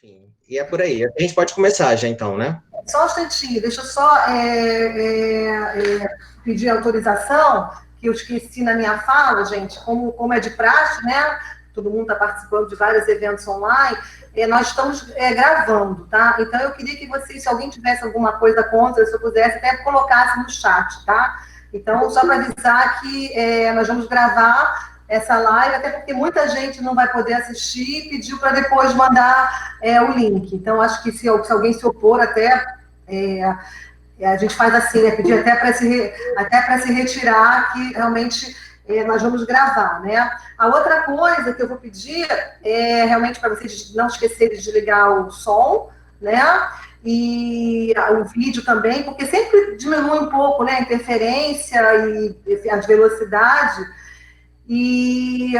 Enfim, e é por aí. A gente pode começar já então, né? Só um instantinho, deixa eu só pedir autorização, que eu esqueci na minha fala, gente, como é de praxe, né? Todo mundo está participando de vários eventos online, nós estamos gravando, tá? Então eu queria que vocês, se alguém tivesse alguma coisa contra, se eu pudesse, até colocasse no chat, tá? Então, só para avisar que nós vamos gravar essa live, até porque muita gente não vai poder assistir e pediu para depois mandar o link. Então, acho que se alguém se opor, até a gente faz assim, né? Pedir até para se retirar, que realmente nós vamos gravar, né? A outra coisa que eu vou pedir é realmente para vocês não esquecerem de ligar o som, né? E o vídeo também, porque sempre diminui um pouco, né? A interferência e a velocidade. E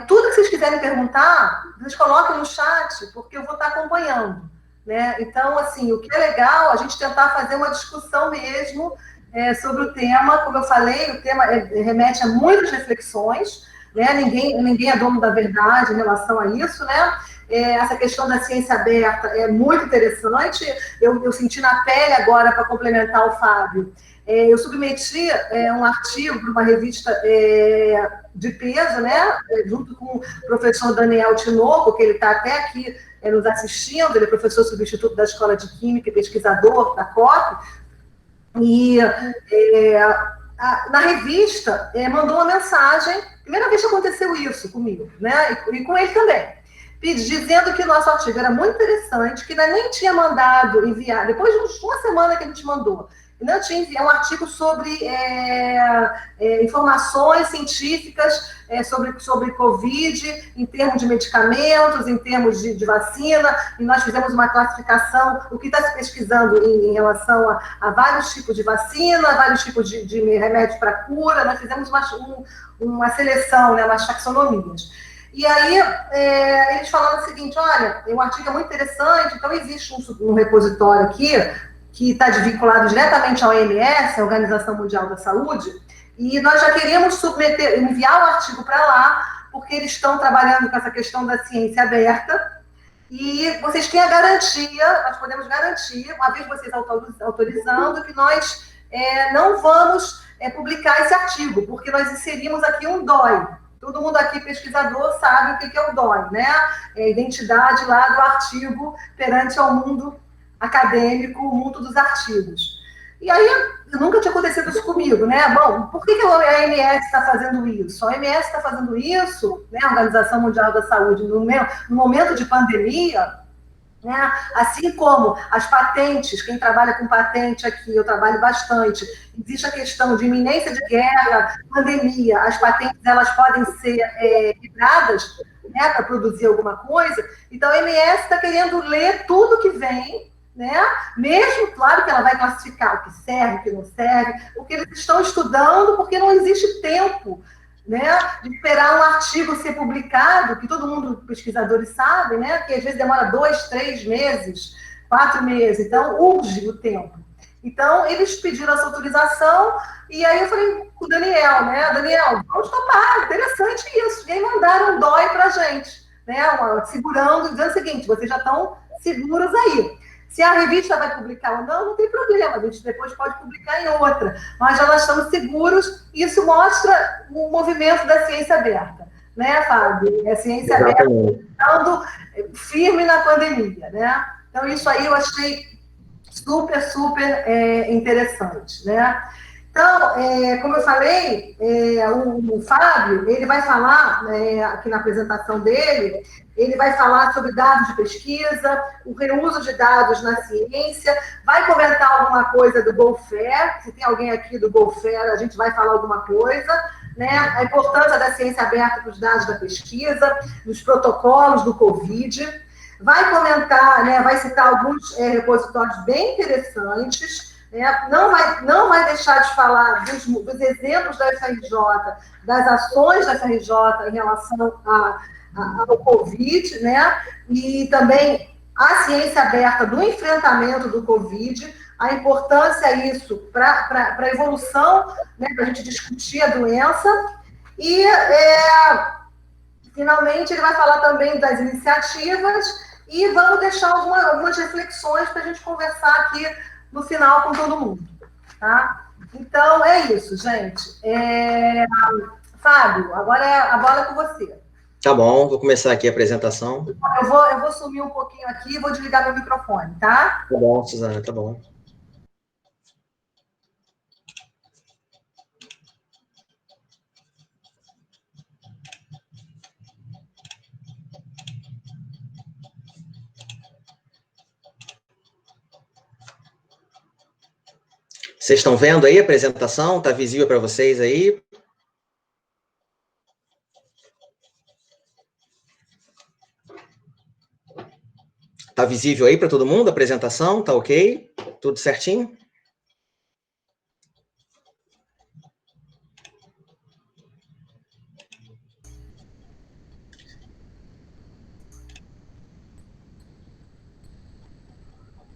tudo que vocês quiserem perguntar, vocês coloquem no chat, porque eu vou estar acompanhando, né? Então, assim, o que é legal, a gente tentar fazer uma discussão mesmo sobre o tema. Como eu falei, o tema remete a muitas reflexões, né? Ninguém é dono da verdade em relação a isso, né? Essa questão da ciência aberta é muito interessante. Eu senti na pele agora, para complementar o Fábio, eu submeti um artigo para uma revista de peso, né, junto com o professor Daniel Tinoco, que ele está até aqui nos assistindo, ele é professor substituto da Escola de Química e pesquisador da COP, e na revista mandou uma mensagem, primeira vez que aconteceu isso comigo, né, e com ele também, dizendo que o nosso artigo era muito interessante, que ainda nem tinha mandado enviar, depois de uma semana que a gente mandou, não tinha enviado um artigo sobre informações científicas sobre Covid, em termos de medicamentos, em termos de vacina, e nós fizemos uma classificação, o que está se pesquisando em relação a vários tipos de vacina, vários tipos de remédios para cura, nós fizemos uma seleção, né, umas taxonomias. E aí, eles falaram o seguinte, olha, o artigo é muito interessante, então existe um repositório aqui, que está vinculado diretamente à OMS, a Organização Mundial da Saúde, e nós já queríamos enviar o artigo para lá, porque eles estão trabalhando com essa questão da ciência aberta, e vocês têm a garantia, nós podemos garantir, uma vez vocês autorizando, que nós não vamos publicar esse artigo, porque nós inserimos aqui um DOI. Todo mundo aqui, pesquisador, sabe o que é o DOI, né? É a identidade lá do artigo perante ao mundo acadêmico, o mundo dos artigos. E aí, nunca tinha acontecido isso comigo, né? Bom, por que a OMS está fazendo isso? A OMS está fazendo isso, né? A Organização Mundial da Saúde, no momento de pandemia, né? Assim como as patentes, quem trabalha com patente aqui, eu trabalho bastante, existe a questão de iminência de guerra, pandemia, as patentes elas podem ser quebradas, né, para produzir alguma coisa, então a OMS está querendo ler tudo que vem, né? Mesmo, claro que ela vai classificar o que serve, o que não serve, o que eles estão estudando, porque não existe tempo, né, de esperar um artigo ser publicado, que todo mundo, pesquisadores sabem, né, que às vezes demora 2, 3 meses, 4 meses, então urge o tempo. Então, eles pediram essa autorização, e aí eu falei com o Daniel, né, Daniel, vamos topar, interessante isso, e aí mandaram um DOI para a gente, né, segurando, dizendo o seguinte, vocês já estão seguros aí. Se a revista vai publicar ou não, não tem problema, a gente depois pode publicar em outra, mas já nós estamos seguros, e isso mostra o movimento da ciência aberta, né, Fábio? A ciência aberta estando firme na pandemia, né? Então, isso aí eu achei super, super interessante, né? Então, como eu falei, o Fábio, ele vai falar, aqui na apresentação dele, ele vai falar sobre dados de pesquisa, o reuso de dados na ciência, vai comentar alguma coisa do GoFair, se tem alguém aqui do GoFair, a gente vai falar alguma coisa, né? A importância da ciência aberta para os dados da pesquisa, dos protocolos do Covid, vai comentar, né, vai citar alguns repositórios bem interessantes, não vai deixar de falar dos exemplos da FRJ, das ações da FRJ em relação ao Covid, né? E também a ciência aberta do enfrentamento do Covid, a importância disso para a evolução, né, para a gente discutir a doença. E, finalmente, ele vai falar também das iniciativas e vamos deixar algumas reflexões para a gente conversar aqui no final com todo mundo, tá? Então, é isso, gente. Fábio, agora a bola é com você. Tá bom, vou começar aqui a apresentação. Eu vou sumir um pouquinho aqui e vou desligar meu microfone, tá? Tá bom, Suzana, tá bom. Vocês estão vendo aí a apresentação? Está visível para vocês aí? Está visível aí para todo mundo a apresentação? Tá ok? Tudo certinho?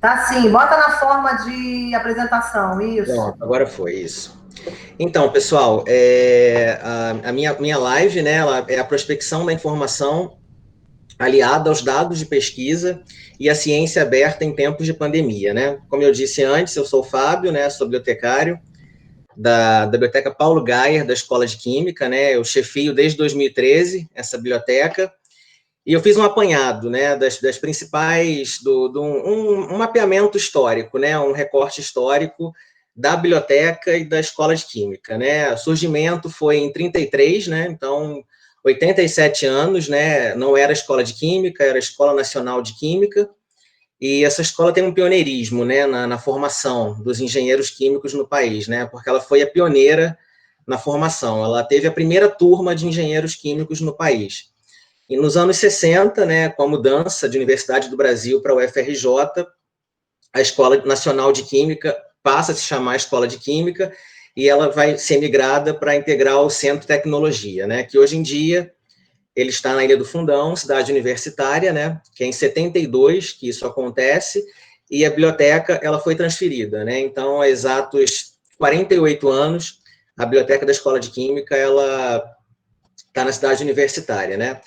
Tá sim, bota na forma de apresentação, isso. Pronto, agora foi isso. Então, pessoal, a minha live, né, ela é a prospecção da informação aliada aos dados de pesquisa e a ciência aberta em tempos de pandemia, né? Como eu disse antes, eu sou o Fábio, né, sou bibliotecário da Biblioteca Paulo Gaier, da Escola de Química, né? Eu chefio desde 2013 essa biblioteca, e eu fiz um apanhado, né, das principais, um mapeamento histórico, né, um recorte histórico da biblioteca e da Escola de Química, né? O surgimento foi em 33, né? Então, 87 anos, né? Não era a Escola de Química, era a Escola Nacional de Química, e essa escola tem um pioneirismo, né, na formação dos engenheiros químicos no país, né? Porque ela foi a pioneira na formação, ela teve a primeira turma de engenheiros químicos no país. E nos anos 60, né, com a mudança de Universidade do Brasil para a UFRJ, a Escola Nacional de Química passa a se chamar Escola de Química e ela vai ser migrada para integrar o Centro de Tecnologia, né, que hoje em dia ele está na Ilha do Fundão, cidade universitária, né, que é em 72 que isso acontece, e a biblioteca ela foi transferida, né, então há exatos 48 anos, a biblioteca da Escola de Química ela está na cidade universitária, né.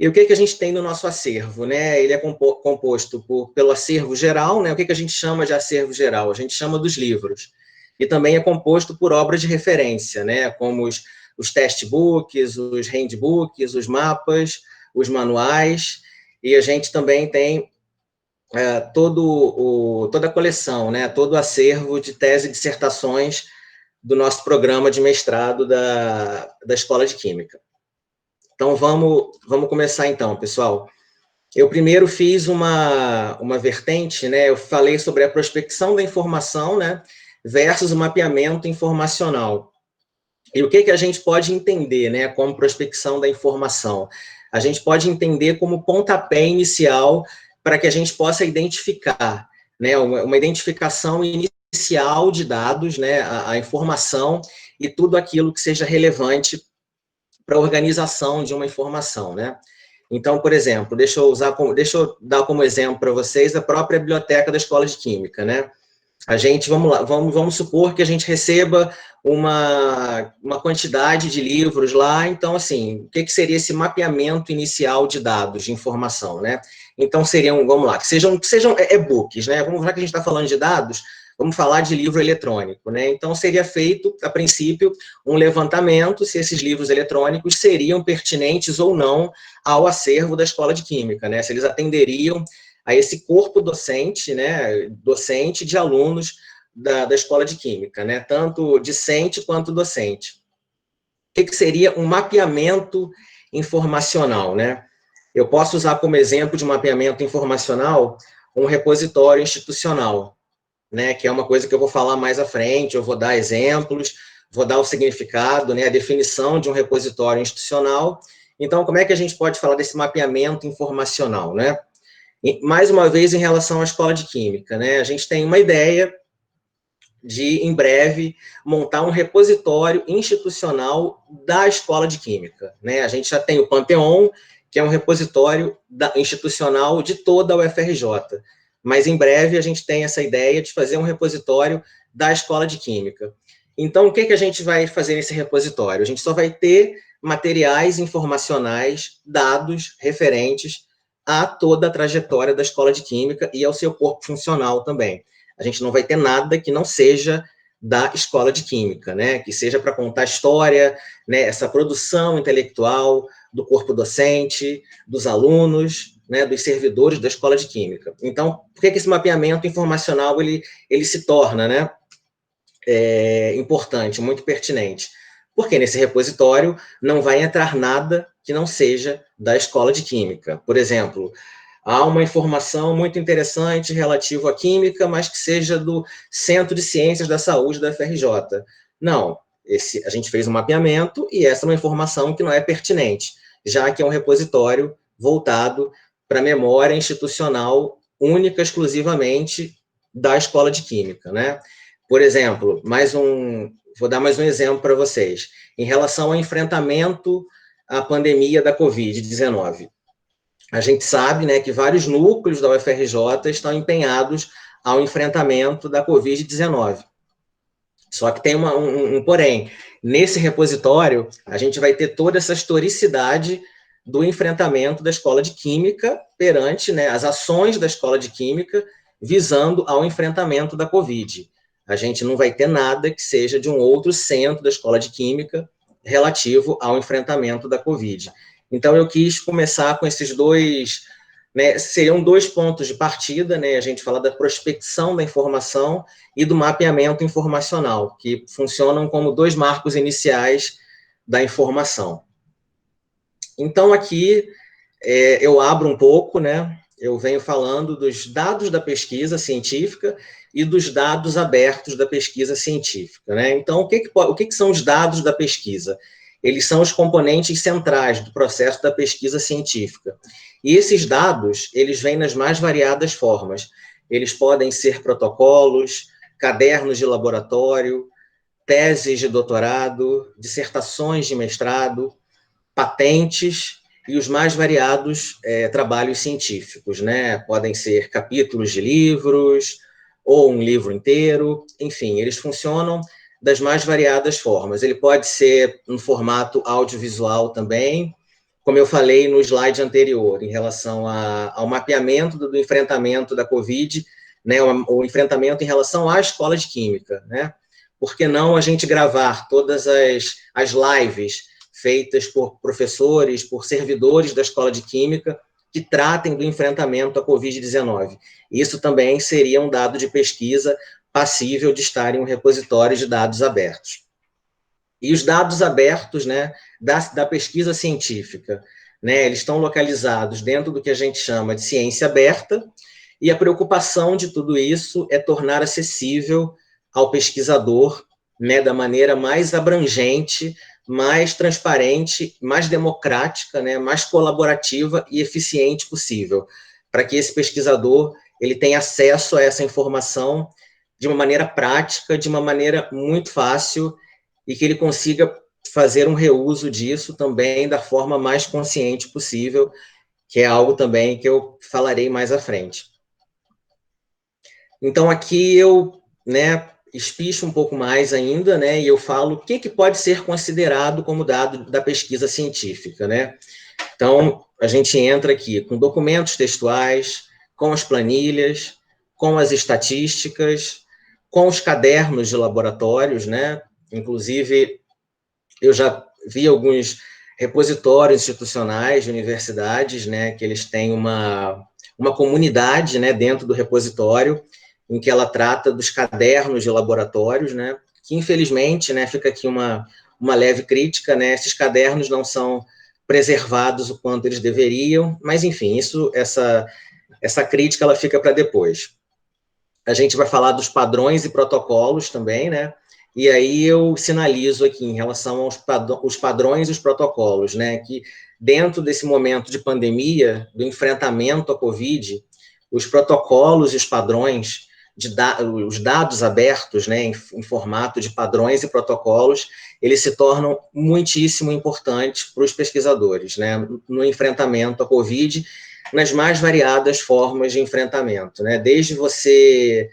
E o que a gente tem no nosso acervo, né? Ele é composto pelo acervo geral, né? O que a gente chama de acervo geral? A gente chama dos livros. E também é composto por obras de referência, né? Como os textbooks, os handbooks, os mapas, os manuais. E a gente também tem toda a coleção, né? Todo o acervo de tese e dissertações do nosso programa de mestrado da Escola de Química. Então, vamos começar então, pessoal. Eu primeiro fiz uma vertente, né? Eu falei sobre a prospecção da informação, né? Versus o mapeamento informacional. E o que a gente pode entender, né? Como prospecção da informação? A gente pode entender como pontapé inicial para que a gente possa identificar, né? Uma identificação inicial de dados, né? A informação e tudo aquilo que seja relevante para a organização de uma informação, né? Então, por exemplo, deixa eu dar como exemplo para vocês a própria biblioteca da Escola de Química, né? A gente, vamos lá, vamos supor que a gente receba uma quantidade de livros lá, então, assim, o que seria esse mapeamento inicial de dados, de informação, né? Então, seriam, vamos lá, que sejam e-books, né? Já que a gente está falando de dados, vamos falar de livro eletrônico, né? Então, seria feito, a princípio, um levantamento se esses livros eletrônicos seriam pertinentes ou não ao acervo da Escola de Química, né? Se eles atenderiam a esse corpo docente, né? Docente de alunos da Escola de Química, né? Tanto discente quanto docente. O que seria um mapeamento informacional, né? Eu posso usar como exemplo de mapeamento informacional um repositório institucional, né, que é uma coisa que eu vou falar mais à frente, eu vou dar exemplos, vou dar o significado, né, a definição de um repositório institucional. Então, como é que a gente pode falar desse mapeamento informacional, né? E, mais uma vez, em relação à Escola de Química, né, a gente tem uma ideia de, em breve, montar um repositório institucional da Escola de Química, né? A gente já tem o Panteon, que é um repositório institucional de toda a UFRJ, mas em breve a gente tem essa ideia de fazer um repositório da Escola de Química. Então, o que a gente vai fazer nesse repositório? A gente só vai ter materiais informacionais, dados referentes a toda a trajetória da escola de Química e ao seu corpo funcional também. A gente não vai ter nada que não seja da escola de Química, né? Que seja para contar a história, né? Essa produção intelectual do corpo docente, dos alunos, né? Dos servidores da escola de Química. Então, por que esse mapeamento informacional ele se torna, né? Importante, muito pertinente? Porque nesse repositório não vai entrar nada que não seja da escola de Química. Por exemplo, há uma informação muito interessante relativa à química, mas que seja do Centro de Ciências da Saúde da FRJ. Não, a gente fez um mapeamento e essa é uma informação que não é pertinente, já que é um repositório voltado para a memória institucional única, exclusivamente da escola de Química, né? Por exemplo, vou dar mais um exemplo para vocês, em relação ao enfrentamento à pandemia da Covid-19. A gente sabe, né, que vários núcleos da UFRJ estão empenhados ao enfrentamento da Covid-19. Só que tem um porém. Nesse repositório, a gente vai ter toda essa historicidade do enfrentamento da Escola de Química perante, né, as ações da Escola de Química visando ao enfrentamento da Covid. A gente não vai ter nada que seja de um outro centro da Escola de Química relativo ao enfrentamento da Covid. Então, eu quis começar com esses dois, né, seriam 2 pontos de partida, né, a gente fala da prospecção da informação e do mapeamento informacional, que funcionam como 2 marcos iniciais da informação. Então, aqui, eu abro um pouco, né, eu venho falando dos dados da pesquisa científica e dos dados abertos da pesquisa científica, né? Então, o que são os dados da pesquisa? Eles são os componentes centrais do processo da pesquisa científica. E esses dados, eles vêm nas mais variadas formas. Eles podem ser protocolos, cadernos de laboratório, teses de doutorado, dissertações de mestrado, patentes e os mais variados trabalhos científicos, né? Podem ser capítulos de livros, ou um livro inteiro, enfim, eles funcionam das mais variadas formas. Ele pode ser no formato audiovisual também, como eu falei no slide anterior, em relação ao mapeamento do enfrentamento da Covid, né, o enfrentamento em relação à escola de Química, né? Por que não a gente gravar todas as lives feitas por professores, por servidores da escola de Química, que tratem do enfrentamento à Covid-19. Isso também seria um dado de pesquisa passível de estar em um repositório de dados abertos. E os dados abertos, né, da pesquisa científica, né, eles estão localizados dentro do que a gente chama de ciência aberta, e a preocupação de tudo isso é tornar acessível ao pesquisador, né, da maneira mais abrangente, mais transparente, mais democrática, né, mais colaborativa e eficiente possível, para que esse pesquisador ele tenha acesso a essa informação de uma maneira prática, de uma maneira muito fácil, e que ele consiga fazer um reuso disso também da forma mais consciente possível, que é algo também que eu falarei mais à frente. Então, aqui eu, né, espicho um pouco mais ainda, né, e eu falo o que pode ser considerado como dado da pesquisa científica, né. Então, a gente entra aqui com documentos textuais, com as planilhas, com as estatísticas, com os cadernos de laboratórios, né, inclusive eu já vi alguns repositórios institucionais de universidades, né, que eles têm uma comunidade, né, dentro do repositório, em que ela trata dos cadernos de laboratórios, né, que infelizmente, né, fica aqui uma leve crítica, né, esses cadernos não são preservados o quanto eles deveriam, mas enfim, essa crítica ela fica para depois. A gente vai falar dos padrões e protocolos também, né, e aí eu sinalizo aqui em relação aos padrões e os protocolos, né, que dentro desse momento de pandemia, do enfrentamento à Covid, os protocolos e os padrões, os dados abertos, né, em formato de padrões e protocolos, eles se tornam muitíssimo importantes para os pesquisadores, né, no enfrentamento à Covid, nas mais variadas formas de enfrentamento, né, desde você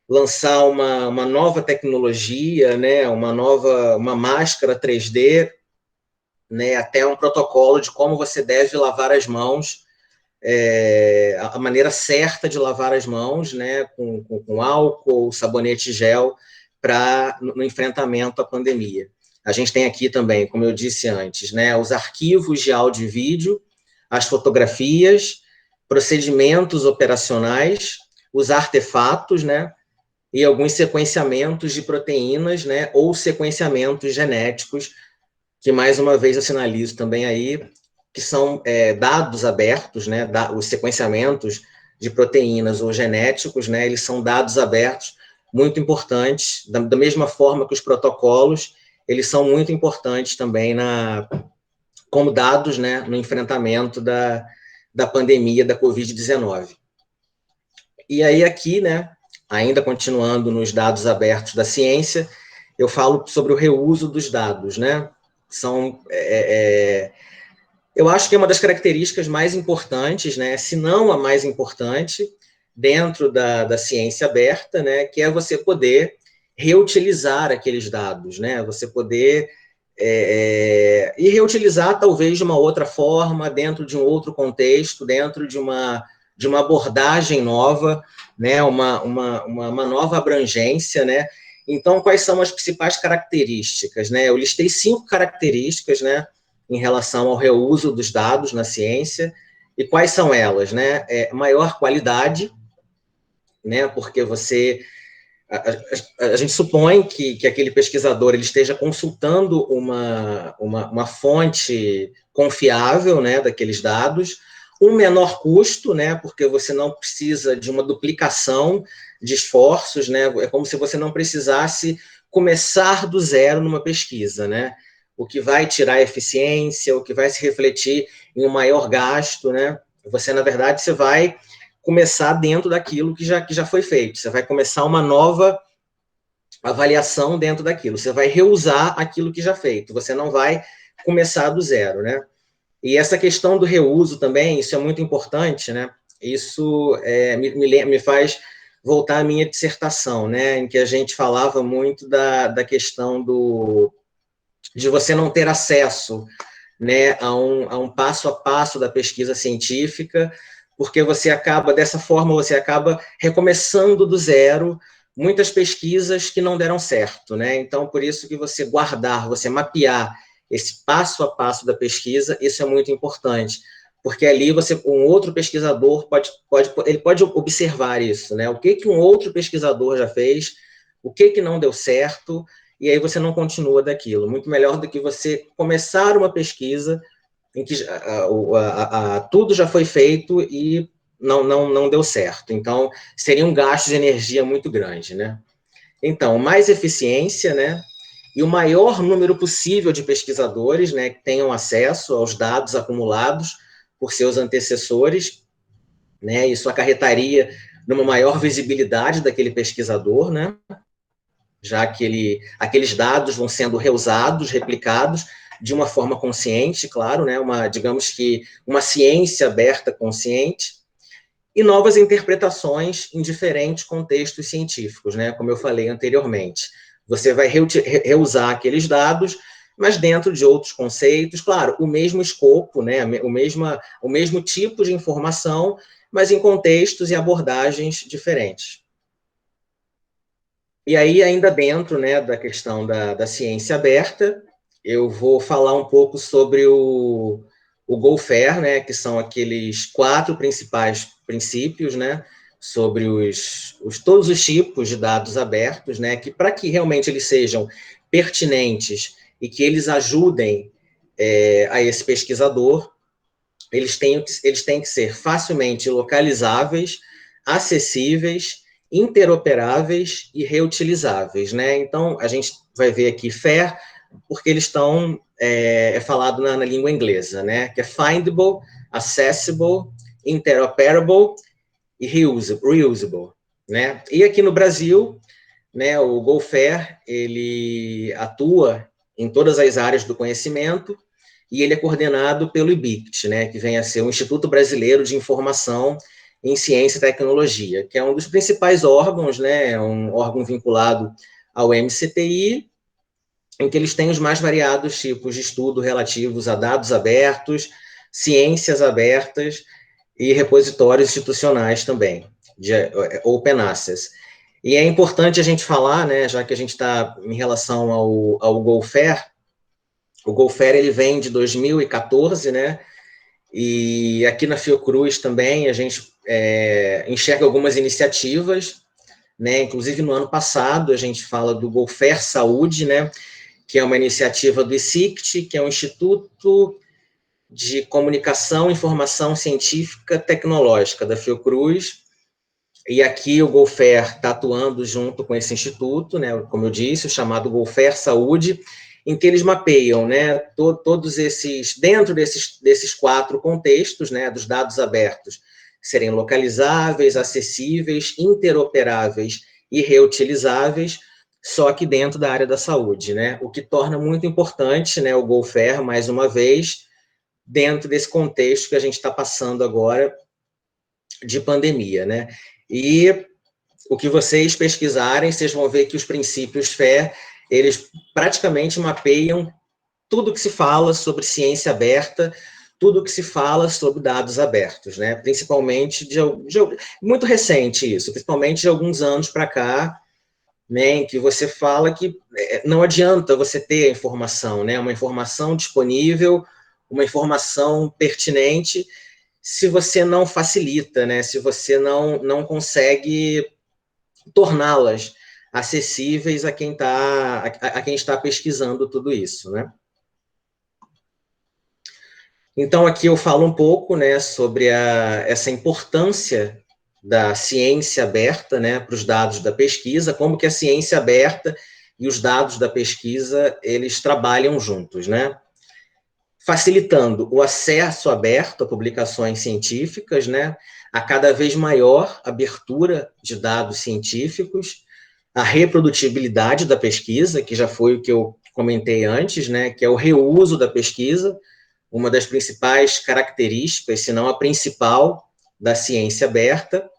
lançar uma nova tecnologia, né, uma máscara 3D, né, até um protocolo de como você deve lavar as mãos a maneira certa de lavar as mãos, né, com álcool, sabonete gel, no enfrentamento à pandemia. A gente tem aqui também, como eu disse antes, né, os arquivos de áudio e vídeo, as fotografias, procedimentos operacionais, os artefatos, né, e alguns sequenciamentos de proteínas, né, ou sequenciamentos genéticos, que mais uma vez eu sinalizo também aí, que são dados abertos, né, os sequenciamentos de proteínas ou genéticos, né, eles são dados abertos muito importantes, da mesma forma que os protocolos, eles são muito importantes também como dados, né, no enfrentamento da pandemia da Covid-19. E aí aqui, né, ainda continuando nos dados abertos da ciência, eu falo sobre o reuso dos dados, né? Eu acho que é uma das características mais importantes, né, se não a mais importante, dentro da ciência aberta, né, que é você poder reutilizar aqueles dados, né, você poder e reutilizar talvez de uma outra forma, dentro de um outro contexto, dentro de uma abordagem nova, né, uma nova abrangência, né. Então, quais são as principais características, né? Eu listei 5 características, né, em relação ao reuso dos dados na ciência. E quais são elas, né? Maior qualidade, né? Porque a gente supõe que aquele pesquisador ele esteja consultando uma fonte confiável, né, daqueles dados, um menor custo, né, porque você não precisa de uma duplicação de esforços, né, é como se você não precisasse começar do zero numa pesquisa, né, o que vai tirar eficiência, o que vai se refletir em um maior gasto, né, você, na verdade, você vai começar dentro daquilo que já foi feito, você vai começar uma nova avaliação dentro daquilo, você vai reusar aquilo que já feito, você não vai começar do zero, né? E essa questão do reuso também, isso é muito importante, né? Isso me faz voltar à minha dissertação, né? Em que a gente falava muito da questão de você não ter acesso, né, a um passo a passo da pesquisa científica, porque dessa forma, você acaba recomeçando do zero muitas pesquisas que não deram certo, né? Então, por isso que você mapear esse passo a passo da pesquisa, isso é muito importante, porque ali um outro pesquisador pode observar isso, né? O que um outro pesquisador já fez, o que não deu certo, e aí você não continua daquilo. Muito melhor do que você começar uma pesquisa em que tudo já foi feito e não deu certo. Então, seria um gasto de energia muito grande, né? Então, mais eficiência, né? E o maior número possível de pesquisadores, né, que tenham acesso aos dados acumulados por seus antecessores, né? Isso acarretaria numa maior visibilidade daquele pesquisador, né? Já que aqueles dados vão sendo reusados, replicados de uma forma consciente, claro, né? Digamos que uma ciência aberta consciente, e novas interpretações em diferentes contextos científicos, né? Como eu falei anteriormente. Você vai reusar aqueles dados, mas dentro de outros conceitos, claro, o mesmo escopo, né? o mesmo tipo de informação, mas em contextos e abordagens diferentes. E aí, ainda dentro, né, da questão da ciência aberta, eu vou falar um pouco sobre o GoFair, né, que são aqueles 4 principais princípios, né, sobre todos os tipos de dados abertos, né, que para que realmente eles sejam pertinentes e que eles ajudem a esse pesquisador, eles têm que ser facilmente localizáveis, acessíveis, interoperáveis e reutilizáveis, né? Então, a gente vai ver aqui FAIR, porque eles estão, falado na língua inglesa, né? Que é findable, accessible, interoperable e reusable, né? E aqui no Brasil, né, o GoFair, ele atua em todas as áreas do conhecimento e ele é coordenado pelo IBICT, né, que vem a ser o Instituto Brasileiro de Informação em Ciência e Tecnologia, que é um dos principais órgãos, né, um órgão vinculado ao MCTI, em que eles têm os mais variados tipos de estudo relativos a dados abertos, ciências abertas, e repositórios institucionais também, de Open Access. E é importante a gente falar, né, já que a gente está em relação ao GoFair, o GoFair ele vem de 2014, né, e aqui na Fiocruz também a gente enxerga algumas iniciativas, né, inclusive no ano passado a gente fala do GoFair Saúde, né, que é uma iniciativa do ICICT, que é um Instituto de Comunicação, Informação Científica Tecnológica da Fiocruz, e aqui o GoFair está atuando junto com esse instituto, né, como eu disse, o chamado GoFair Saúde, em que eles mapeiam, né, todos esses, dentro desses 4 contextos, né, dos dados abertos, serem localizáveis, acessíveis, interoperáveis e reutilizáveis, só que dentro da área da saúde, né, o que torna muito importante, né, o GoFair, mais uma vez, dentro desse contexto que a gente está passando agora de pandemia, né, e o que vocês pesquisarem, vocês vão ver que os princípios FAIR, eles praticamente mapeiam tudo que se fala sobre ciência aberta, tudo que se fala sobre dados abertos, né? Principalmente muito recente isso, principalmente de alguns anos para cá, né, em que você fala que não adianta você ter a informação, né? Uma informação disponível, uma informação pertinente, se você não facilita, né? Se você não consegue torná-las acessíveis a quem está pesquisando tudo isso, né? Então, aqui eu falo um pouco, né, sobre essa importância da ciência aberta, né, para os dados da pesquisa, como que a ciência aberta e os dados da pesquisa, eles trabalham juntos, né? Facilitando o acesso aberto a publicações científicas, né, a cada vez maior abertura de dados científicos, a reprodutibilidade da pesquisa, que já foi o que eu comentei antes, né, que é o reuso da pesquisa, uma das principais características, se não a principal, da ciência aberta,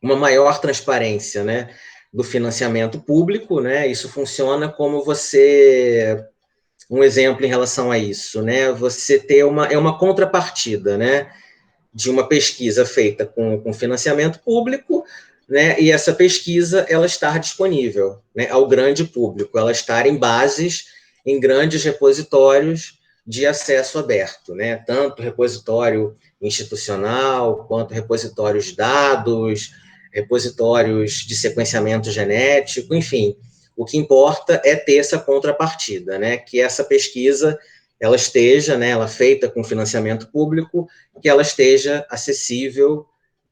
uma maior transparência, né, do financiamento público, né, isso funciona como um exemplo em relação a isso, né, você ter uma contrapartida, né, de uma pesquisa feita com financiamento público, né, e essa pesquisa, ela estar disponível, né, ao grande público, ela estar em bases, em grandes repositórios de acesso aberto, né, tanto repositório institucional, quanto repositórios de dados, repositórios de sequenciamento genético, enfim, o que importa é ter essa contrapartida, né, que essa pesquisa, ela esteja, né, ela feita com financiamento público, que ela esteja acessível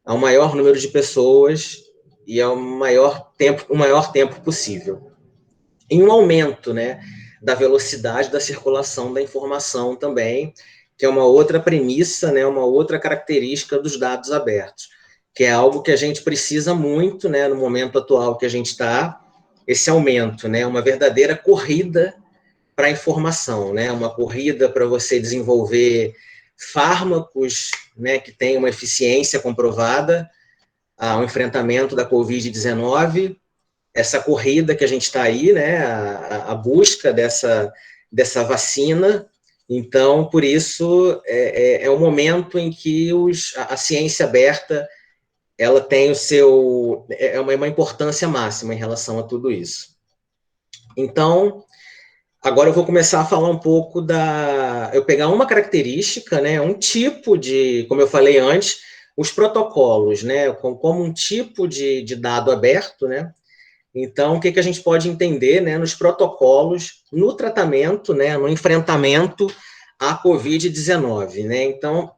ao maior número de pessoas e ao maior tempo possível. Em um aumento, né, da velocidade da circulação da informação também, que é uma outra premissa, né, uma outra característica dos dados abertos, que é algo que a gente precisa muito, né, no momento atual que a gente está, esse aumento, né, uma verdadeira corrida para a informação, né, uma corrida para você desenvolver fármacos, né, que tenham uma eficiência comprovada ao enfrentamento da Covid-19, essa corrida que a gente está aí, né, a busca dessa vacina. Então, por isso, é um momento em que a ciência aberta, ela tem uma importância máxima em relação a tudo isso. Então, agora eu vou começar a falar um pouco eu pegar uma característica, né, um tipo como eu falei antes, os protocolos, né, como um tipo de dado aberto, né. Então, o que a gente pode entender, né, nos protocolos, no tratamento, né, no enfrentamento à Covid-19, né. Então,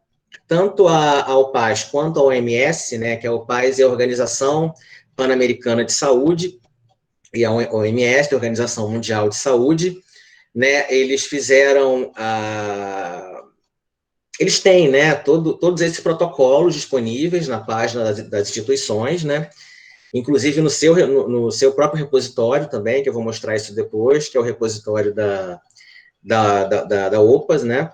tanto a OPAS quanto a OMS, né, que a OPAS é a Organização Pan-Americana de Saúde, e a OMS, a Organização Mundial de Saúde, né, eles fizeram eles têm, né, todos esses protocolos disponíveis na página das instituições, né, inclusive no seu próprio repositório também, que eu vou mostrar isso depois, que é o repositório da OPAS, né,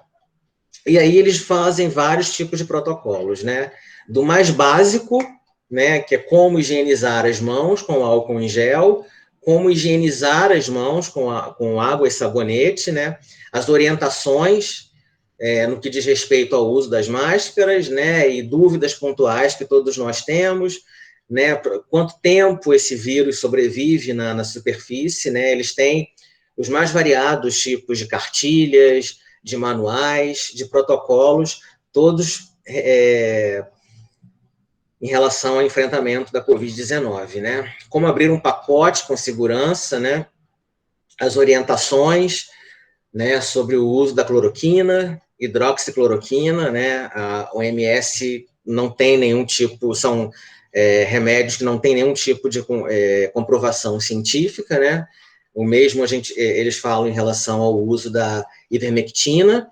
e aí eles fazem vários tipos de protocolos, né, do mais básico, né, que é como higienizar as mãos com álcool em gel, como higienizar as mãos com água e sabonete, né, as orientações no que diz respeito ao uso das máscaras, né, e dúvidas pontuais que todos nós temos, né, quanto tempo esse vírus sobrevive na superfície, né, eles têm os mais variados tipos de cartilhas, de manuais, de protocolos, todos em relação ao enfrentamento da Covid-19, né? Como abrir um pacote com segurança, né? As orientações, né, sobre o uso da cloroquina, hidroxicloroquina, né? A OMS não tem nenhum tipo, são remédios que não tem nenhum tipo de comprovação científica, né? O mesmo eles falam em relação ao uso da ivermectina,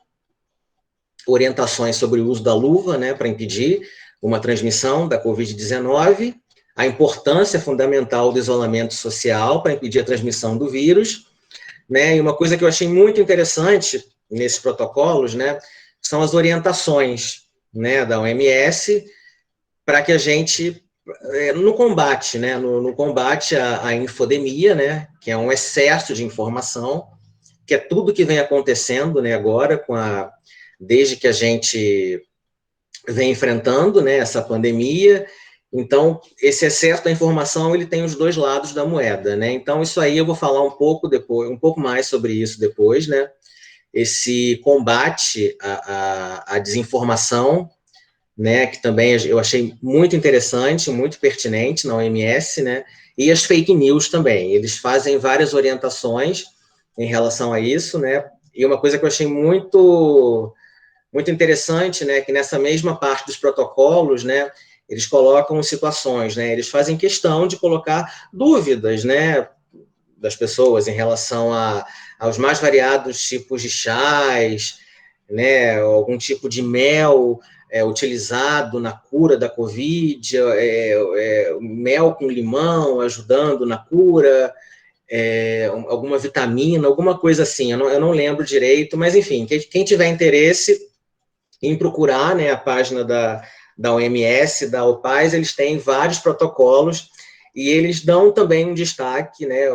orientações sobre o uso da luva, né, para impedir uma transmissão da Covid-19, a importância fundamental do isolamento social para impedir a transmissão do vírus, né, e uma coisa que eu achei muito interessante nesses protocolos, né, são as orientações, né, da OMS para que a gente, no combate, né, no combate à infodemia, né, que é um excesso de informação, que é tudo que vem acontecendo, né, agora, desde que a gente vem enfrentando, né, essa pandemia. Então, esse excesso da informação, ele tem os dois lados da moeda, né? Então, isso aí eu vou falar um pouco mais sobre isso depois, né? Esse combate à desinformação, né, que também eu achei muito interessante, muito pertinente na OMS, né? E as fake news também. Eles fazem várias orientações em relação a isso, né? E uma coisa que eu achei muito interessante, né, que nessa mesma parte dos protocolos, né, eles colocam situações, né, eles fazem questão de colocar dúvidas, né, das pessoas em relação aos mais variados tipos de chás, né, algum tipo de mel utilizado na cura da Covid, mel com limão ajudando na cura, alguma vitamina, alguma coisa assim, eu não lembro direito, mas enfim, quem tiver interesse em procurar, né, a página da OMS, da OPAS, eles têm vários protocolos e eles dão também um destaque, né,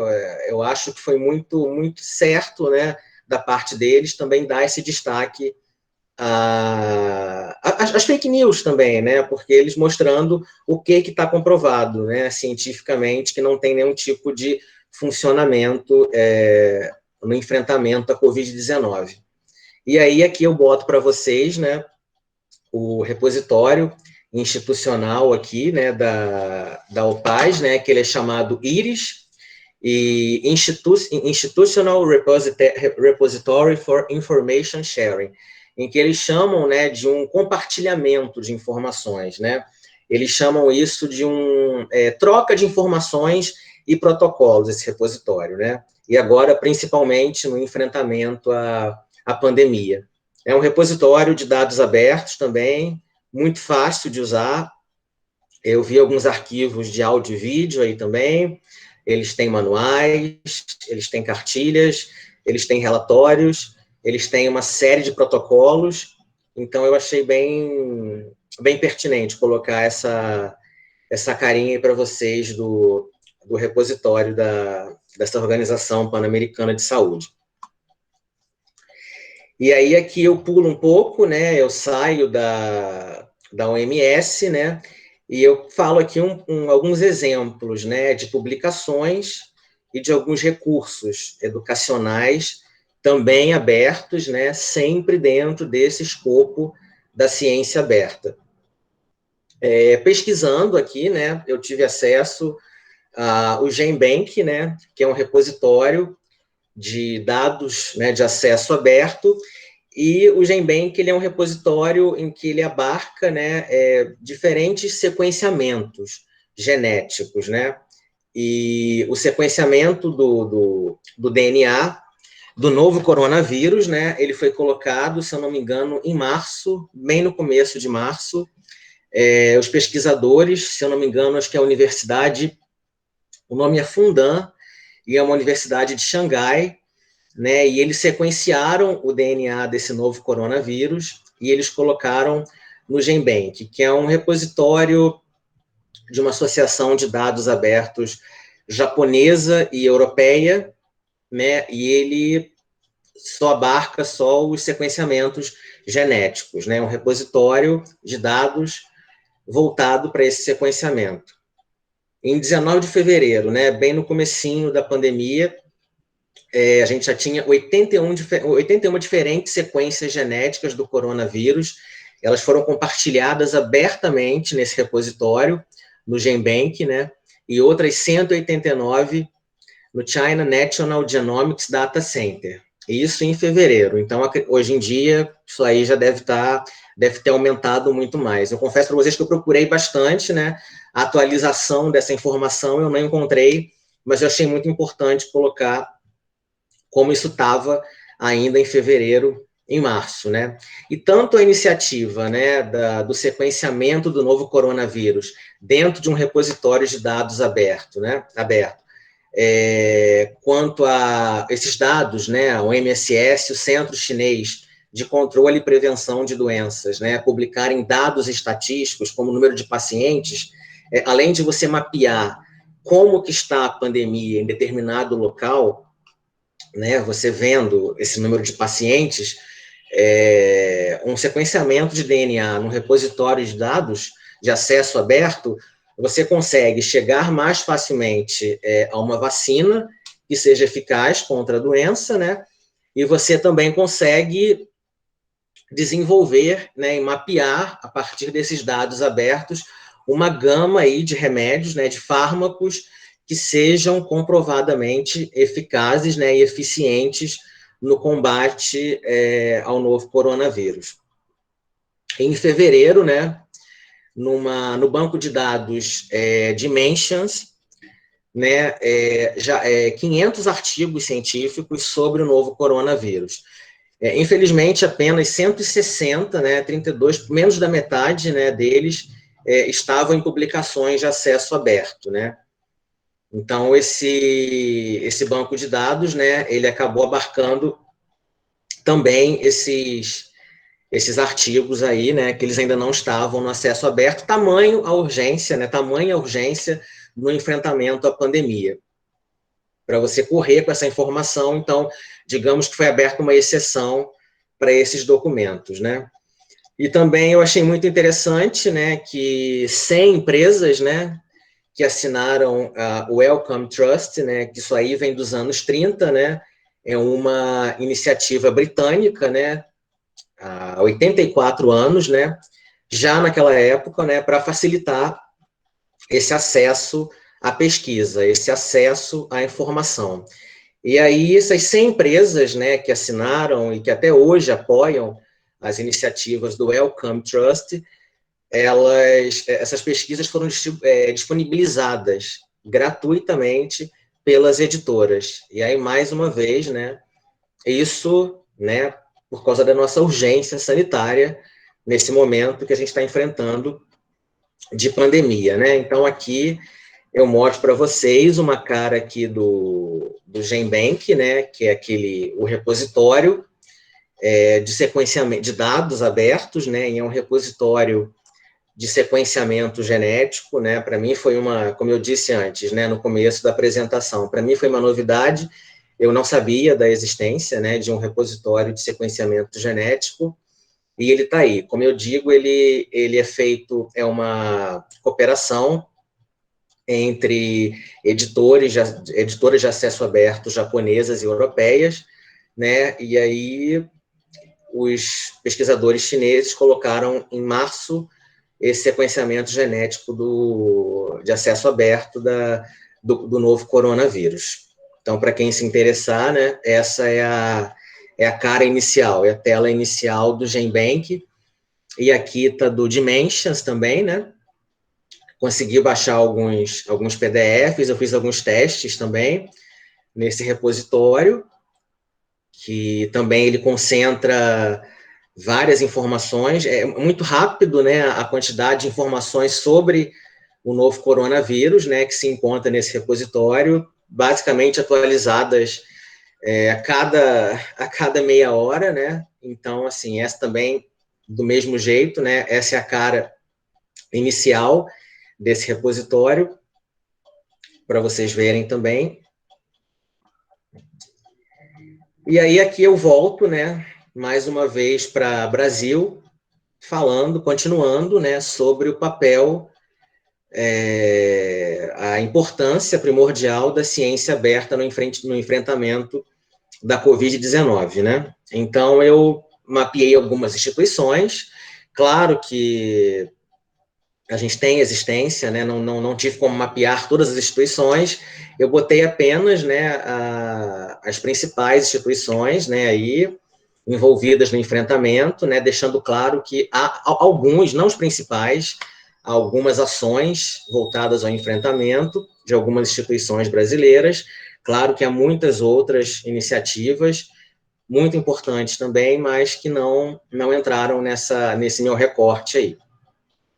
eu acho que foi muito certo, né, da parte deles também dar esse destaque às fake news também, né, porque eles mostrando o que está comprovado, né, cientificamente, que não tem nenhum tipo de funcionamento no enfrentamento à Covid-19. E aí, aqui eu boto para vocês, né, o repositório institucional aqui, né, da OPAS, né, que ele é chamado IRIS, e Institutional Repository for Information Sharing, em que eles chamam, né, de um compartilhamento de informações, né, eles chamam isso de troca de informações e protocolos, esse repositório, né, e agora, principalmente, no enfrentamento à pandemia. É um repositório de dados abertos também, muito fácil de usar. Eu vi alguns arquivos de áudio e vídeo aí também. Eles têm manuais, eles têm cartilhas, eles têm relatórios, eles têm uma série de protocolos. Então, eu achei bem pertinente colocar essa carinha aí para vocês do repositório dessa Organização Pan-Americana de Saúde. E aí, aqui eu pulo um pouco, né, eu saio da OMS, né, e eu falo aqui alguns exemplos, né, de publicações e de alguns recursos educacionais também abertos, né, sempre dentro desse escopo da ciência aberta. Pesquisando aqui, né, eu tive acesso ao GenBank, né, que é um repositório de dados, né, de acesso aberto, e o GenBank, ele é um repositório em que ele abarca, né, diferentes sequenciamentos genéticos, né, e o sequenciamento do DNA do novo coronavírus, né, ele foi colocado, se eu não me engano, em março, bem no começo de março. Os pesquisadores, se eu não me engano, acho que é a universidade, o nome é Fundan, e é uma universidade de Xangai, né, e eles sequenciaram o DNA desse novo coronavírus e eles colocaram no GenBank, que é um repositório de uma associação de dados abertos japonesa e europeia, né, e ele só abarca só os sequenciamentos genéticos, né? Um repositório de dados voltado para esse sequenciamento. Em 19 de fevereiro, né, bem no comecinho da pandemia, a gente já tinha 81 diferentes sequências genéticas do coronavírus. Elas foram compartilhadas abertamente nesse repositório, no GenBank, né, e outras 189 no China National Genomics Data Center. Isso em fevereiro. Então, hoje em dia, isso aí já deve ter aumentado muito mais. Eu confesso para vocês que eu procurei bastante, né, a atualização dessa informação, eu não encontrei, mas eu achei muito importante colocar como isso estava ainda em fevereiro, em março, né? E tanto a iniciativa, né, do sequenciamento do novo coronavírus dentro de um repositório de dados aberto, quanto a esses dados, né, o MSS, o Centro Chinês de Controle e Prevenção de Doenças, né, publicarem dados estatísticos como o número de pacientes, além de você mapear como que está a pandemia em determinado local, né, você vendo esse número de pacientes, um sequenciamento de DNA no repositório de dados de acesso aberto, você consegue chegar mais facilmente a uma vacina que seja eficaz contra a doença, né, e você também consegue desenvolver, né, e mapear, a partir desses dados abertos, uma gama aí de remédios, né, de fármacos que sejam comprovadamente eficazes, né, e eficientes no combate ao novo coronavírus. Em fevereiro, né, no banco de dados Dimensions, né, 500 artigos científicos sobre o novo coronavírus. Infelizmente, apenas 160, né, 32, menos da metade, né, deles estavam em publicações de acesso aberto, né? Então, esse banco de dados, né, ele acabou abarcando também esses artigos aí, né, que eles ainda não estavam no acesso aberto, tamanha a urgência no enfrentamento à pandemia. Para você correr com essa informação, então, digamos que foi aberta uma exceção para esses documentos, né? E também eu achei muito interessante, né, que 100 empresas, né, que assinaram o Wellcome Trust, né, que isso aí vem dos anos 30, né, é uma iniciativa britânica, né, há 84 anos, né, já naquela época, né, para facilitar esse acesso à pesquisa, esse acesso à informação. E aí, essas 100 empresas, né, que assinaram e que até hoje apoiam as iniciativas do Wellcome Trust, essas pesquisas foram disponibilizadas gratuitamente pelas editoras. E aí, mais uma vez, né, isso, né, por causa da nossa urgência sanitária nesse momento que a gente está enfrentando de pandemia, né? Então, aqui eu mostro para vocês uma cara aqui do GenBank, né, que é o repositório de sequenciamento de dados abertos, né, e é um repositório de sequenciamento genético, né, para mim foi como eu disse antes, né, no começo da apresentação, para mim foi uma novidade, eu não sabia da existência, né, de um repositório de sequenciamento genético, e ele está aí. Como eu digo, ele é feito, uma cooperação entre editoras de acesso aberto japonesas e europeias, né, e aí os pesquisadores chineses colocaram em março esse sequenciamento genético de acesso aberto do novo coronavírus. Então, para quem se interessar, né, essa é a cara inicial, é a tela inicial do GenBank, e aqui está do Dimensions também, né? Consegui baixar alguns PDFs, eu fiz alguns testes também nesse repositório, que também ele concentra várias informações, é muito rápido, né, a quantidade de informações sobre o novo coronavírus, né, que se encontra nesse repositório, basicamente atualizadas a cada meia hora, né, então, assim, essa também, do mesmo jeito, né, essa é a cara inicial desse repositório, para vocês verem também. E aí aqui eu volto, né, mais uma vez para Brasil, continuando, né, sobre o papel, a importância primordial da ciência aberta no enfrentamento da Covid-19, né? Então, eu mapeei algumas instituições, claro que a gente tem existência, né? Não tive como mapear todas as instituições, eu botei apenas, né, as principais instituições, né, aí, envolvidas no enfrentamento, né, deixando claro que há alguns, não os principais, algumas ações voltadas ao enfrentamento de algumas instituições brasileiras. Claro que há muitas outras iniciativas muito importantes também, mas que não entraram nesse meu recorte aí.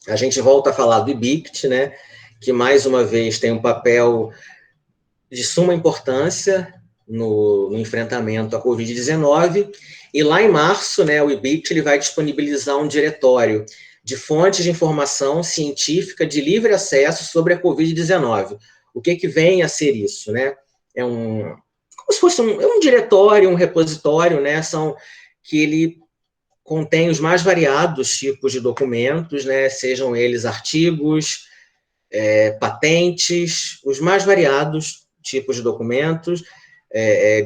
A gente volta a falar do IBICT, né, que mais uma vez tem um papel de suma importância no enfrentamento à Covid-19, e lá em março, né, o IBICT ele vai disponibilizar um diretório de fontes de informação científica de livre acesso sobre a Covid-19. O que vem a ser isso, né? Como se fosse um diretório, um repositório, né? Que ele contém os mais variados tipos de documentos, né? Sejam eles artigos, patentes, os mais variados tipos de documentos,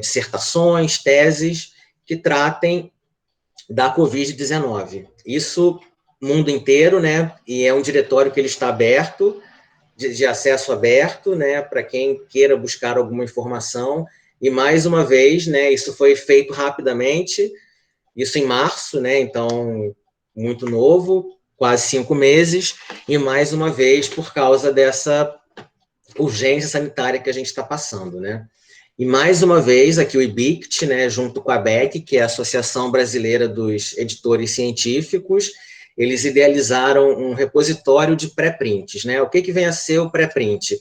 dissertações, teses, que tratem da Covid-19. Isso mundo inteiro, né? E é um diretório que ele está aberto, de acesso aberto, né? Para quem queira buscar alguma informação. E mais uma vez, né? Isso foi feito rapidamente, isso em março, né? Então, muito novo, quase 5 meses, e mais uma vez por causa dessa urgência sanitária que a gente está passando, né? E mais uma vez, aqui o IBICT, né, junto com a ABEC, que é a Associação Brasileira dos Editores Científicos, eles idealizaram um repositório de pré-prints, né? O que vem a ser o pré-print?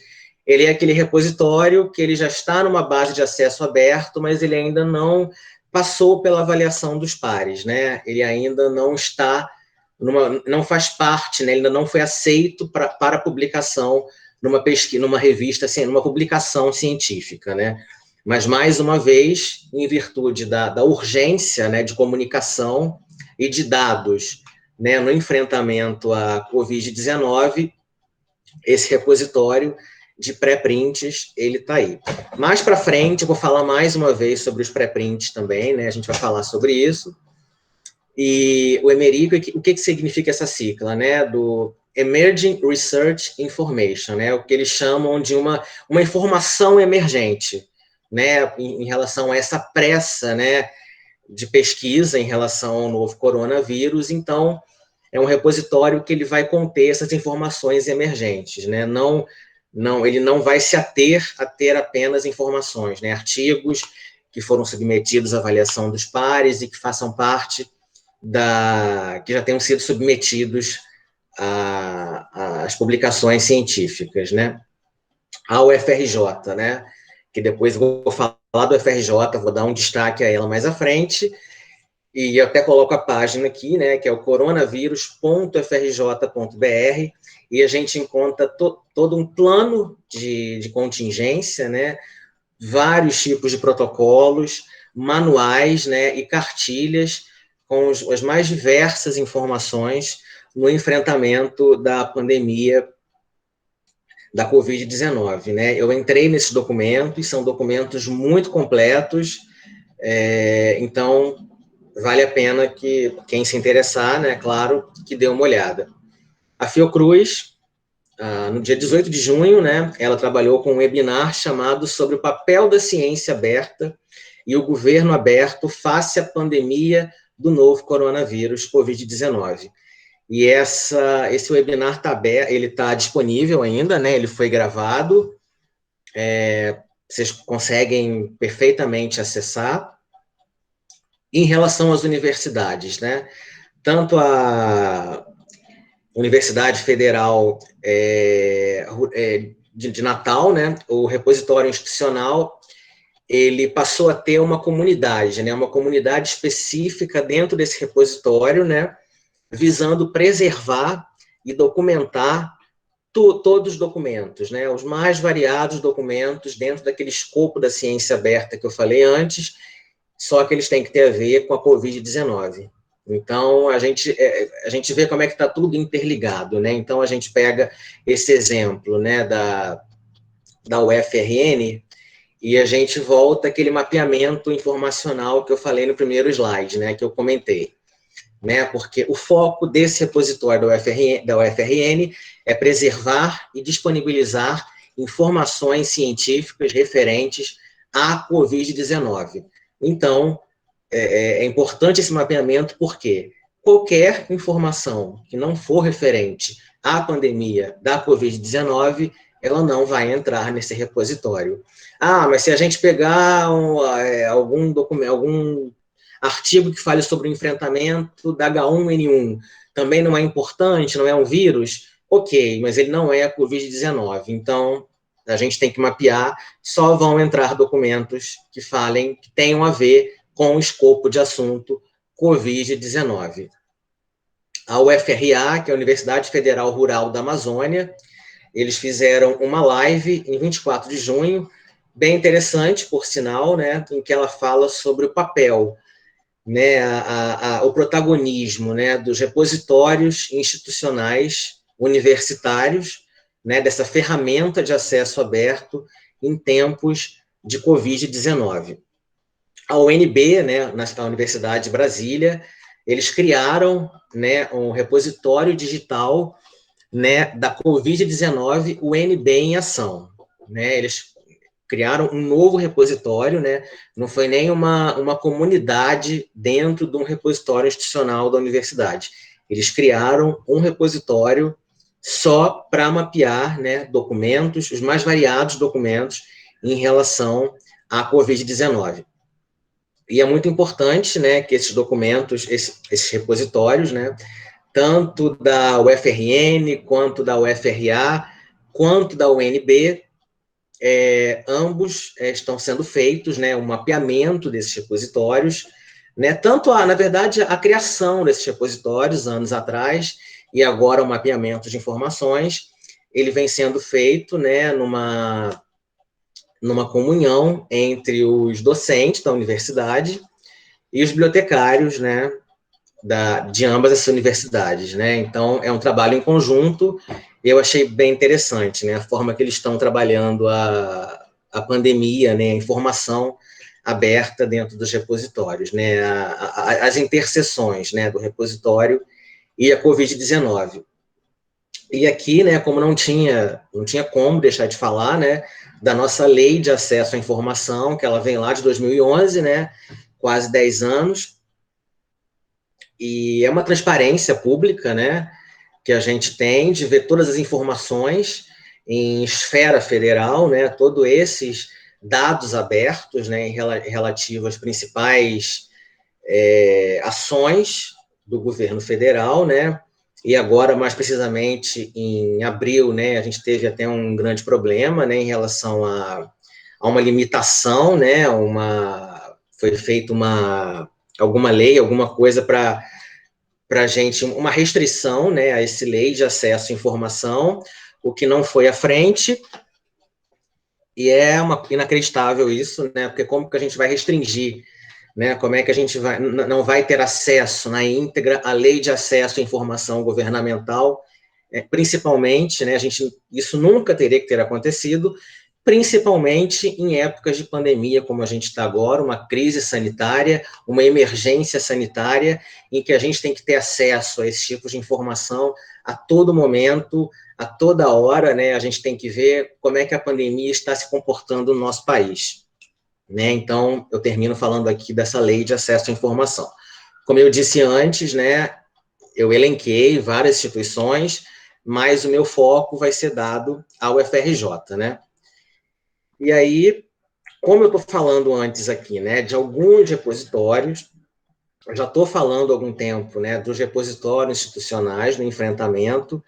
Ele é aquele repositório que ele já está numa base de acesso aberto, mas ele ainda não passou pela avaliação dos pares, né? Ele ainda não está, não faz parte, né? Ele ainda não foi aceito para publicação numa pesquisa, numa revista, assim, numa publicação científica, né? Mas, mais uma vez, em virtude da urgência, né, de comunicação e de dados, né, no enfrentamento à Covid-19, esse repositório de pré-prints, ele está aí. Mais para frente, eu vou falar mais uma vez sobre os pré-prints também, né, a gente vai falar sobre isso. E o Emerico, o que significa essa sigla, né, do Emerging Research Information, né, o que eles chamam de uma informação emergente, né, em relação a essa pressa, né, de pesquisa em relação ao novo coronavírus. Então, é um repositório que ele vai conter essas informações emergentes, né, ele não vai se ater a ter apenas informações, né, artigos que foram submetidos à avaliação dos pares e que façam parte que já tenham sido submetidos às publicações científicas, né, ao FRJ, né, que depois eu vou falar do FRJ, vou dar um destaque a ela mais à frente, e eu até coloco a página aqui, né, que é o coronavírus.frj.br, e a gente encontra todo um plano de contingência, né, vários tipos de protocolos, manuais, né, e cartilhas com as mais diversas informações no enfrentamento da pandemia da Covid-19, né? Eu entrei nesses documentos, são documentos muito completos, então vale a pena que quem se interessar, né, claro, que dê uma olhada. A Fiocruz, no dia 18 de junho, né, ela trabalhou com um webinar chamado sobre o papel da ciência aberta e o governo aberto face à pandemia do novo coronavírus Covid-19. E esse webinar está aberto, ele está disponível ainda, né? Ele foi gravado, vocês conseguem perfeitamente acessar. Em relação às universidades, né? Tanto a Universidade Federal de Natal, né? O repositório institucional, ele passou a ter uma comunidade, né? Uma comunidade específica dentro desse repositório, né? Visando preservar e documentar todos os documentos, né? Os mais variados documentos dentro daquele escopo da ciência aberta que eu falei antes, só que eles têm que ter a ver com a Covid-19. Então, a gente vê como é que está tudo interligado, né? Então, a gente pega esse exemplo, né, da UFRN e a gente volta àquele mapeamento informacional que eu falei no primeiro slide, né, que eu comentei. Né, porque o foco desse repositório da UFRN é preservar e disponibilizar informações científicas referentes à Covid-19. Então, é importante esse mapeamento porque qualquer informação que não for referente à pandemia da Covid-19, ela não vai entrar nesse repositório. Ah, mas se a gente pegar algum documento, algum artigo que fale sobre o enfrentamento da H1N1, também não é importante, não é um vírus? Ok, mas ele não é a Covid-19. Então, a gente tem que mapear, só vão entrar documentos que falem, que tenham a ver com o escopo de assunto Covid-19. A UFRA, que é a Universidade Federal Rural da Amazônia, eles fizeram uma live em 24 de junho, bem interessante, por sinal, né, em que ela fala sobre o papel, né, o protagonismo, né, dos repositórios institucionais universitários, né, dessa ferramenta de acesso aberto em tempos de Covid-19. A UNB, né, na Universidade de Brasília, eles criaram, né, um repositório digital, né, da Covid-19, o UNB em Ação. Né, eles criaram um novo repositório, né, não foi nem uma comunidade dentro de um repositório institucional da universidade. Eles criaram um repositório só para mapear, né, documentos, os mais variados documentos em relação à Covid-19. E é muito importante, né, que esses documentos, esses repositórios, né, tanto da UFRN, quanto da UFRA, quanto da UNB, ambos estão sendo feitos, né, um mapeamento desses repositórios, né, tanto, na verdade, a criação desses repositórios, anos atrás, e agora o mapeamento de informações, ele vem sendo feito, né, numa comunhão entre os docentes da universidade e os bibliotecários, né, de ambas essas universidades, né? Então, é um trabalho em conjunto, eu achei bem interessante, né, a forma que eles estão trabalhando a pandemia, né, a informação aberta dentro dos repositórios, né, as interseções, né, do repositório e a Covid-19. E aqui, né, como não tinha como deixar de falar, né, da nossa lei de acesso à informação, que ela vem lá de 2011, né, quase 10 anos, e é uma transparência pública, né, que a gente tem de ver todas as informações em esfera federal, né, todos esses dados abertos, né, relativo às principais ações do governo federal, né, e agora, mais precisamente, em abril, né, a gente teve até um grande problema, né, em relação a uma limitação, né, foi feita alguma lei, alguma coisa para a gente, uma restrição, né, a esse lei de acesso à informação, o que não foi à frente, e é inacreditável isso, né, porque como que a gente vai restringir, né, como é que a gente não vai ter acesso na íntegra à lei de acesso à informação governamental, principalmente, né, isso nunca teria que ter acontecido, principalmente em épocas de pandemia, como a gente está agora, uma crise sanitária, uma emergência sanitária, em que a gente tem que ter acesso a esse tipo de informação a todo momento, a toda hora, né, a gente tem que ver como é que a pandemia está se comportando no nosso país. Né? Então, eu termino falando aqui dessa lei de acesso à informação. Como eu disse antes, né, eu elenquei várias instituições, mas o meu foco vai ser dado ao UFRJ, né? E aí, como eu estou falando antes aqui, né, de alguns repositórios, eu já estou falando há algum tempo, né, dos repositórios institucionais no enfrentamento,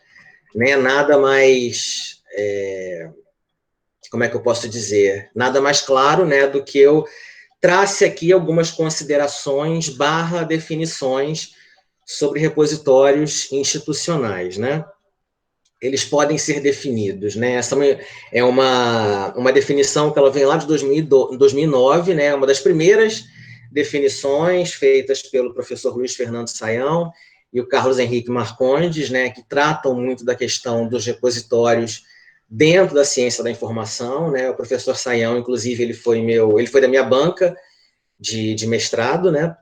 né, nada mais, como é que eu posso dizer, nada mais claro, né, do que eu trace aqui algumas considerações / definições sobre repositórios institucionais, né? Eles podem ser definidos, né? Essa é uma definição que ela vem lá de 2009, né? Uma das primeiras definições feitas pelo professor Luiz Fernando Saião e o Carlos Henrique Marcondes, né, que tratam muito da questão dos repositórios dentro da ciência da informação, né? O professor Saião, inclusive, ele foi da minha banca de mestrado, né?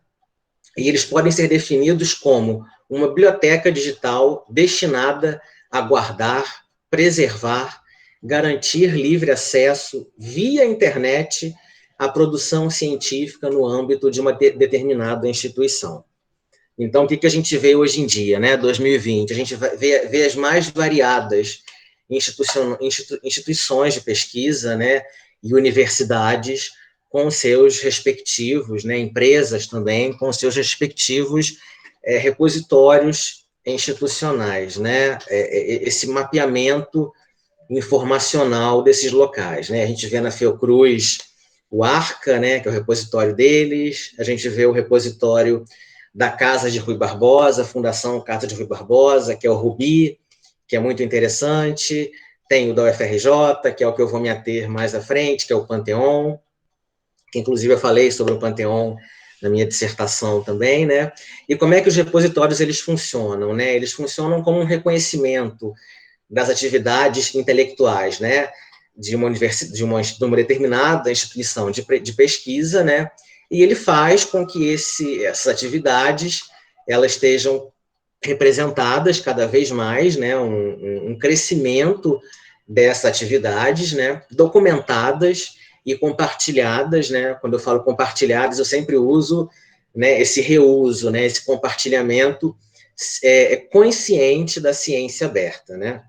E eles podem ser definidos como uma biblioteca digital destinada a guardar, preservar, garantir livre acesso via internet à produção científica no âmbito de uma determinada instituição. Então, o que a gente vê hoje em dia, né, 2020? A gente vê as mais variadas instituições de pesquisa, né, e universidades com seus respectivos, né, empresas também, com seus respectivos repositórios institucionais, né, esse mapeamento informacional desses locais, né, a gente vê na Fiocruz o Arca, né, que é o repositório deles, a gente vê o repositório da Casa de Rui Barbosa, Fundação Casa de Rui Barbosa, que é o Rubi, que é muito interessante, tem o da UFRJ, que é o que eu vou me ater mais à frente, que é o Panteon, que inclusive eu falei sobre o Panteon na minha dissertação também, né? E como é que os repositórios eles funcionam, né? Eles funcionam como um reconhecimento das atividades intelectuais, né? De uma determinada instituição de pesquisa, né? E ele faz com que essas atividades elas estejam representadas cada vez mais, né? Um crescimento dessas atividades, né? Documentadas e compartilhadas, né? Quando eu falo compartilhadas, eu sempre uso, né, esse reuso, né, esse compartilhamento consciente da ciência aberta, né?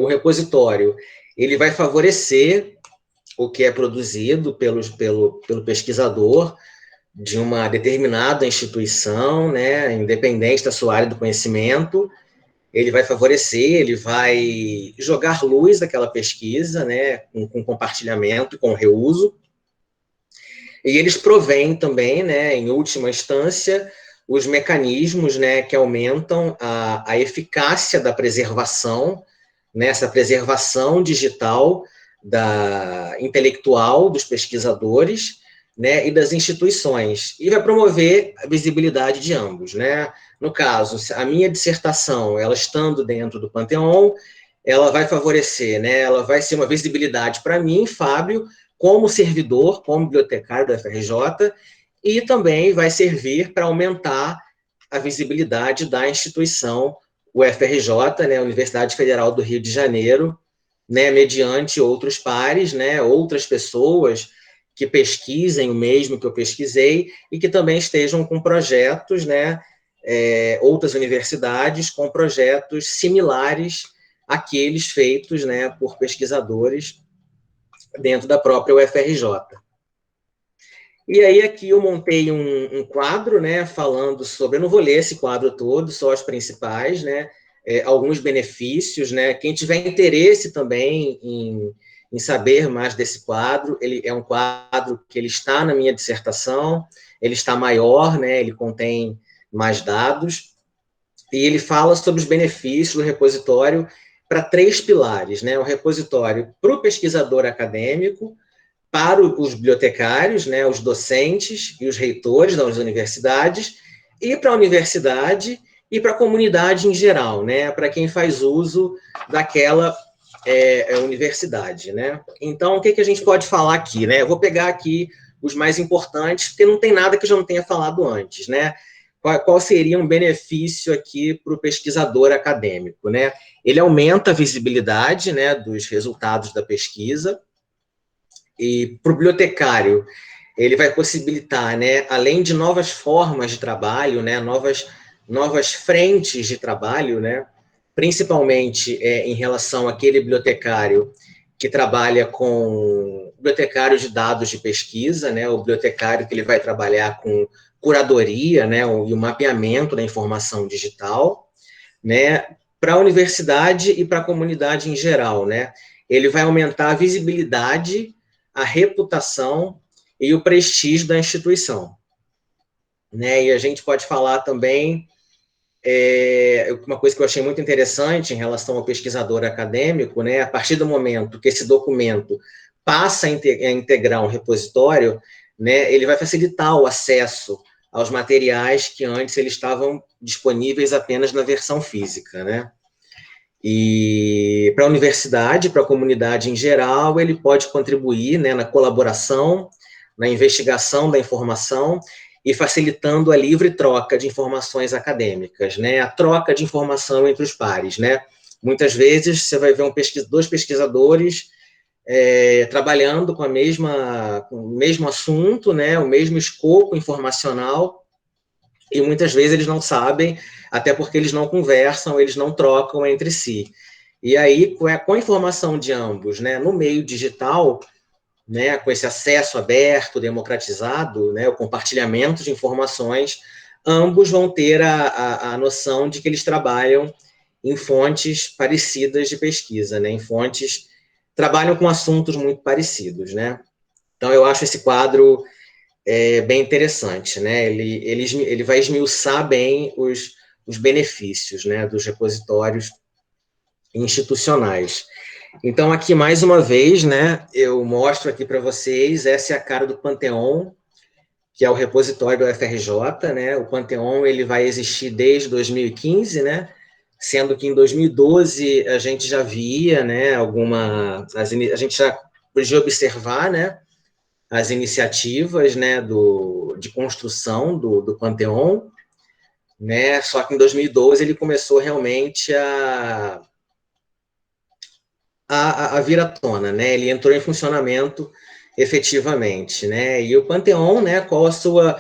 O repositório, ele vai favorecer o que é produzido pelo pesquisador de uma determinada instituição, né, independente da sua área do conhecimento, ele vai favorecer, ele vai jogar luz naquela pesquisa, né, com compartilhamento, com reuso, e eles provêm também, né, em última instância, os mecanismos, né, que aumentam a eficácia da preservação, né, essa preservação digital intelectual dos pesquisadores, né, e das instituições, e vai promover a visibilidade de ambos, né? No caso, a minha dissertação, ela estando dentro do Panteon, ela vai favorecer, né? Ela vai ser uma visibilidade para mim, Fábio, como servidor, como bibliotecário da UFRJ, e também vai servir para aumentar a visibilidade da instituição UFRJ, né, Universidade Federal do Rio de Janeiro, né, mediante outros pares, né, outras pessoas que pesquisem o mesmo que eu pesquisei e que também estejam com projetos, né, outras universidades com projetos similares àqueles feitos, né, por pesquisadores dentro da própria UFRJ. E aí aqui eu montei um quadro, né, falando sobre, eu não vou ler esse quadro todo, só os principais, né, alguns benefícios, né, quem tiver interesse também em saber mais desse quadro, ele é um quadro que ele está na minha dissertação, ele está maior, né, ele contém mais dados, e ele fala sobre os benefícios do repositório para 3 pilares, né, o repositório para o pesquisador acadêmico, para os bibliotecários, né, os docentes e os reitores das universidades, e para a universidade e para a comunidade em geral, né, para quem faz uso daquela universidade, né. Então, o que a gente pode falar aqui, né? Eu vou pegar aqui os mais importantes, porque não tem nada que eu já não tenha falado antes, né. Qual seria um benefício aqui para o pesquisador acadêmico, né? Ele aumenta a visibilidade, né, dos resultados da pesquisa, e para o bibliotecário, ele vai possibilitar, né, além de novas formas de trabalho, né, novas frentes de trabalho, né, principalmente em relação àquele bibliotecário que trabalha com bibliotecário de dados de pesquisa, né, o bibliotecário que ele vai trabalhar com curadoria, né, e o mapeamento da informação digital, né, para a universidade e para a comunidade em geral, né, ele vai aumentar a visibilidade, a reputação e o prestígio da instituição, né? E a gente pode falar também uma coisa que eu achei muito interessante em relação ao pesquisador acadêmico, né? A partir do momento que esse documento passa a integrar um repositório, né, ele vai facilitar o acesso aos materiais que antes eles estavam disponíveis apenas na versão física, né? E para a universidade, para a comunidade em geral, ele pode contribuir, né, na colaboração, na investigação da informação e facilitando a livre troca de informações acadêmicas, né, a troca de informação entre os pares, né. Muitas vezes você vai ver dois pesquisadores trabalhando com o mesmo assunto, né, o mesmo escopo informacional, e muitas vezes eles não sabem, até porque eles não conversam, eles não trocam entre si. E aí, com a informação de ambos, né, no meio digital, né, com esse acesso aberto, democratizado, né, o compartilhamento de informações, ambos vão ter a noção de que eles trabalham em fontes parecidas de pesquisa, né, trabalham com assuntos muito parecidos, né. Então, eu acho esse quadro bem interessante, né? Ele vai esmiuçar bem os benefícios, né, dos repositórios institucionais. Então, aqui, mais uma vez, né, eu mostro aqui para vocês, essa é a cara do Pantheon, que é o repositório do UFRJ, né? O Pantheon, ele vai existir desde 2015, né? Sendo que em 2012 a gente já via, né, a gente já podia observar, né, as iniciativas, né, de construção do Pantheon, né, só que em 2012 ele começou realmente a vir à tona, né, ele entrou em funcionamento efetivamente, né, e o Pantheon, né, qual a sua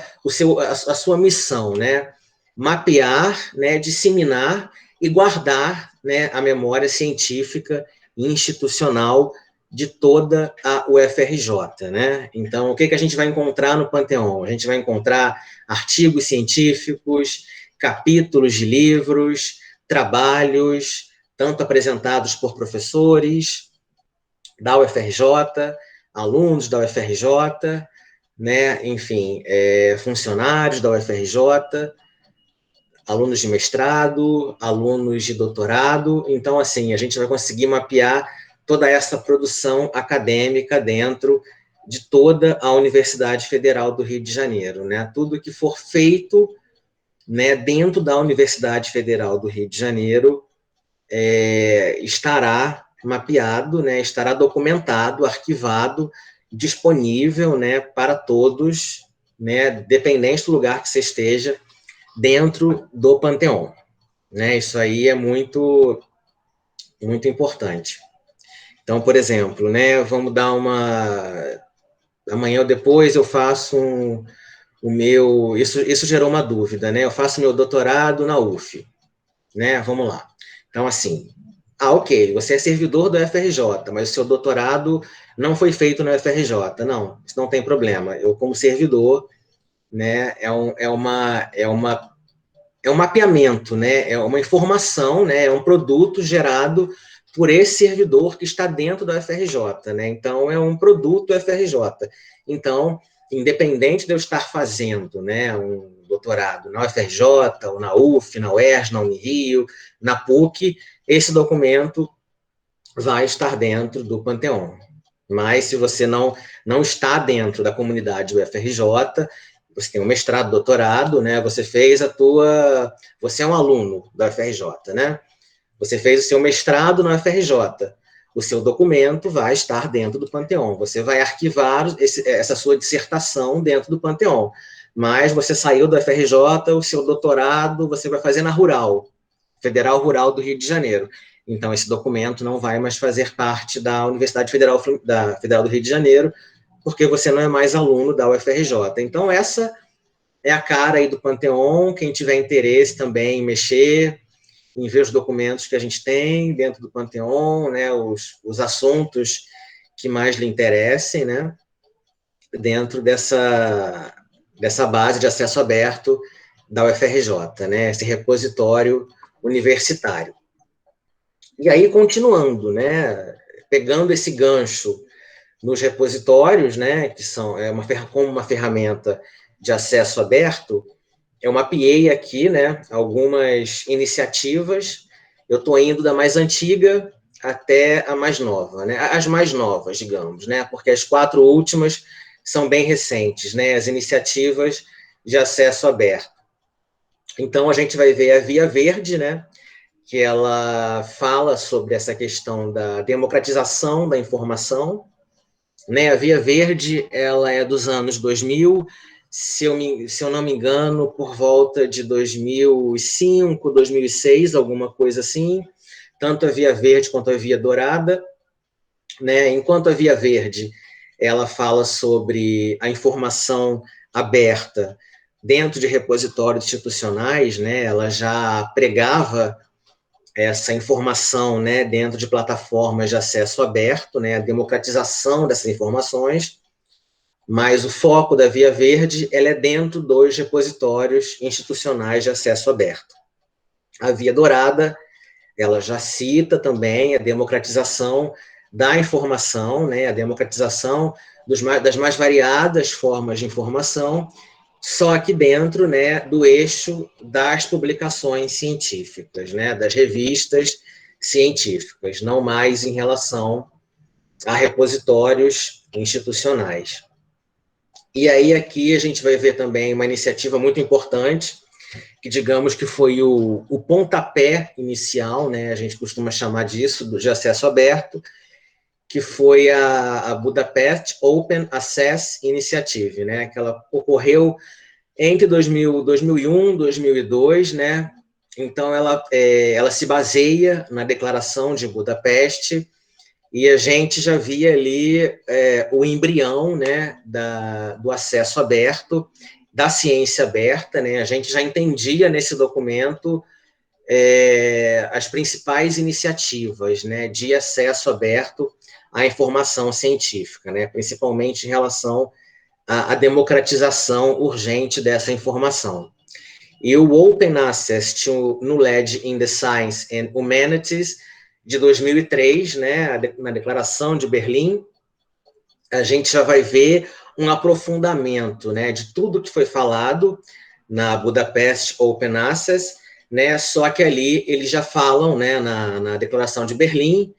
missão, né, mapear, né, disseminar e guardar, né, a memória científica e institucional de toda a UFRJ, né? Então, o que a gente vai encontrar no Pantheon? A gente vai encontrar artigos científicos, capítulos de livros, trabalhos, tanto apresentados por professores da UFRJ, alunos da UFRJ, né? Enfim, funcionários da UFRJ, alunos de mestrado, alunos de doutorado. Então, assim, a gente vai conseguir mapear toda essa produção acadêmica dentro de toda a Universidade Federal do Rio de Janeiro, né? Tudo que for feito, né, dentro da Universidade Federal do Rio de Janeiro estará mapeado, né, estará documentado, arquivado, disponível, né, para todos, né, dependente do lugar que você esteja, dentro do Pantheon, né? Isso aí é muito, muito importante. Então, por exemplo, né, vamos dar amanhã ou depois eu faço o meu... Isso gerou uma dúvida, né? Eu faço meu doutorado na UF, né? Vamos lá. Então, assim, ok, você é servidor do UFRJ, mas o seu doutorado não foi feito na UFRJ. Não, isso não tem problema. Eu, como servidor, né, é um mapeamento, né? É uma informação, né? É um produto gerado por esse servidor que está dentro da UFRJ, né? Então, é um produto UFRJ. Então, independente de eu estar fazendo, né, um doutorado na UFRJ, ou na UF, na UERJ, na Unirio, na PUC, esse documento vai estar dentro do Pantheon. Mas, se você não está dentro da comunidade UFRJ, você tem um mestrado, doutorado, né? Você é um aluno da UFRJ, né? Você fez o seu mestrado na UFRJ. O seu documento vai estar dentro do Pantheon. Você vai arquivar essa sua dissertação dentro do Pantheon. Mas você saiu da UFRJ, o seu doutorado você vai fazer na Federal Rural do Rio de Janeiro. Então, esse documento não vai mais fazer parte da Universidade Federal do Rio de Janeiro, porque você não é mais aluno da UFRJ. Então, essa é a cara aí do Pantheon. Quem tiver interesse também em mexer, em ver os documentos que a gente tem dentro do Pantheon, né, os assuntos que mais lhe interessem, né, dentro dessa base de acesso aberto da UFRJ, né, esse repositório universitário. E aí, continuando, né, pegando esse gancho nos repositórios, né, que são como uma ferramenta de acesso aberto, eu mapeei aqui, né, algumas iniciativas. Eu estou indo da mais antiga até a mais nova, né, as mais novas, digamos, né, porque as 4 últimas são bem recentes, né? As iniciativas de acesso aberto. Então, a gente vai ver a Via Verde, né? Que ela fala sobre essa questão da democratização da informação, né? A Via Verde, ela é dos anos 2000, se eu não me engano, por volta de 2005, 2006, alguma coisa assim, tanto a Via Verde quanto a Via Dourada, né? Enquanto a Via Verde, ela fala sobre a informação aberta dentro de repositórios institucionais, né? Ela já pregava essa informação, né, dentro de plataformas de acesso aberto, né, a democratização dessas informações, mas o foco da Via Verde ela é dentro dos repositórios institucionais de acesso aberto. A Via Dourada, ela já cita também a democratização da informação, né, a democratização das mais variadas formas de informação, só que dentro, né, do eixo das publicações científicas, né, das revistas científicas, não mais em relação a repositórios institucionais. E aí aqui a gente vai ver também uma iniciativa muito importante, que digamos que foi o pontapé inicial, né, a gente costuma chamar disso, de acesso aberto, que foi a Budapest Open Access Initiative, né, que ela ocorreu entre 2001 e 2002, né? Então, ela se baseia na Declaração de Budapeste, e a gente já via ali o embrião, né, do acesso aberto, da ciência aberta, né? A gente já entendia nesse documento as principais iniciativas, né, de acesso aberto à informação científica, né? Principalmente em relação a democratização urgente dessa informação. E o Open Access to Knowledge in the Science and Humanities, de 2003, né, na Declaração de Berlim, a gente já vai ver um aprofundamento, né, de tudo que foi falado na Budapest Open Access, né, só que ali eles já falam, né, na Declaração de Berlim,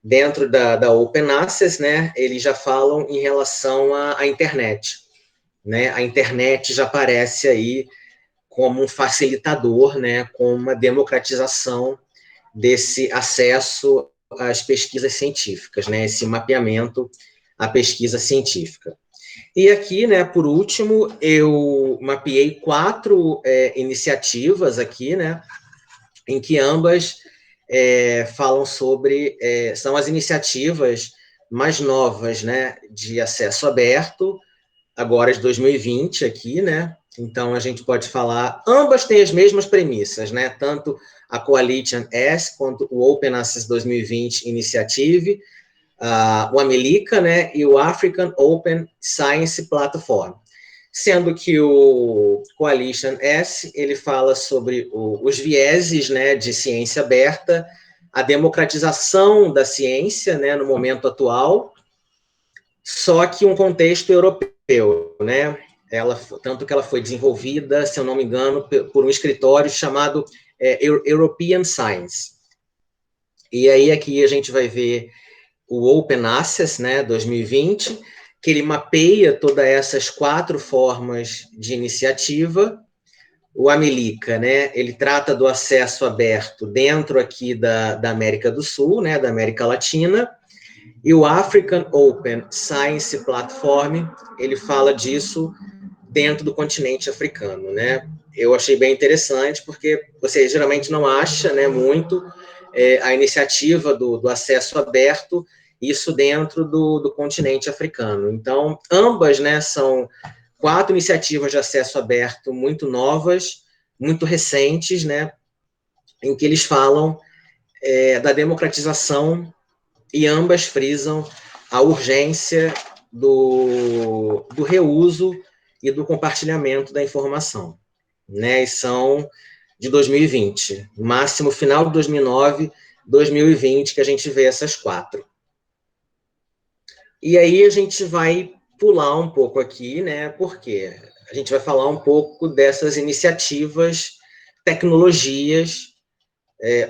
dentro da Open Access, né, eles já falam em relação à internet, né, a internet já aparece aí como um facilitador, né, como uma democratização desse acesso às pesquisas científicas, né, esse mapeamento à pesquisa científica. E aqui, né, por último, eu mapeei 4 iniciativas aqui, né, em que ambas falam sobre, são as iniciativas mais novas, né, de acesso aberto, agora de 2020 aqui, né, então a gente pode falar, ambas têm as mesmas premissas, né, tanto a Coalition S quanto o Open Access 2020 Initiative, o Amelica, né, e o African Open Science Platform, sendo que o Coalition S, ele fala sobre os vieses, né, de ciência aberta, a democratização da ciência, né, no momento atual, só que um contexto europeu, né, tanto que ela foi desenvolvida, se eu não me engano, por um escritório chamado European Science. E aí aqui a gente vai ver o Open Access, né, 2020, que ele mapeia todas essas 4 formas de iniciativa. O Amelica, né, ele trata do acesso aberto dentro aqui da América do Sul, né, da América Latina, e o African Open Science Platform, ele fala disso dentro do continente africano, né. Eu achei bem interessante, porque você geralmente não acha, né, muito a iniciativa do acesso aberto, isso dentro do continente africano. Então, ambas, né, são 4 iniciativas de acesso aberto muito novas, muito recentes, né, em que eles falam da democratização, e ambas frisam a urgência do reuso e do compartilhamento da informação, né, e são de 2020, máximo final de 2009, 2020, que a gente vê essas 4. E aí a gente vai pular um pouco aqui, né, porque a gente vai falar um pouco dessas iniciativas, tecnologias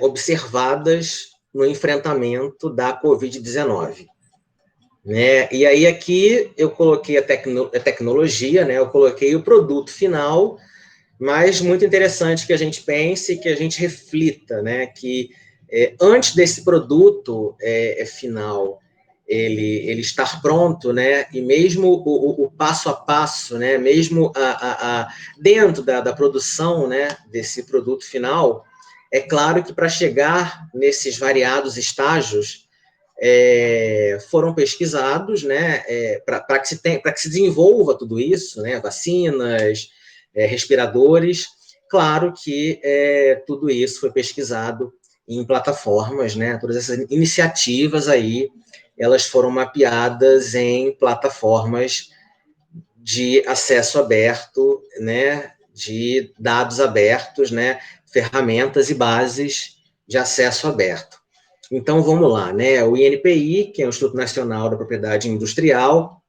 observadas no enfrentamento da Covid-19. né? E aí aqui eu coloquei a tecnologia, né? Eu coloquei o produto final, mas muito interessante que a gente pense, que a gente reflita, né? Que antes desse produto final ele estar pronto, né? E mesmo o passo a passo, né? Mesmo dentro da produção, né? Desse produto final, é claro que para chegar nesses variados estágios foram pesquisados, né? Para que se desenvolva tudo isso, né? Vacinas, respiradores. Claro que tudo isso foi pesquisado em plataformas, né? Todas essas iniciativas aí, elas foram mapeadas em plataformas de acesso aberto, né? De dados abertos, né? Ferramentas e bases de acesso aberto. Então, vamos lá, né? O INPI, que é o Instituto Nacional da Propriedade Industrial,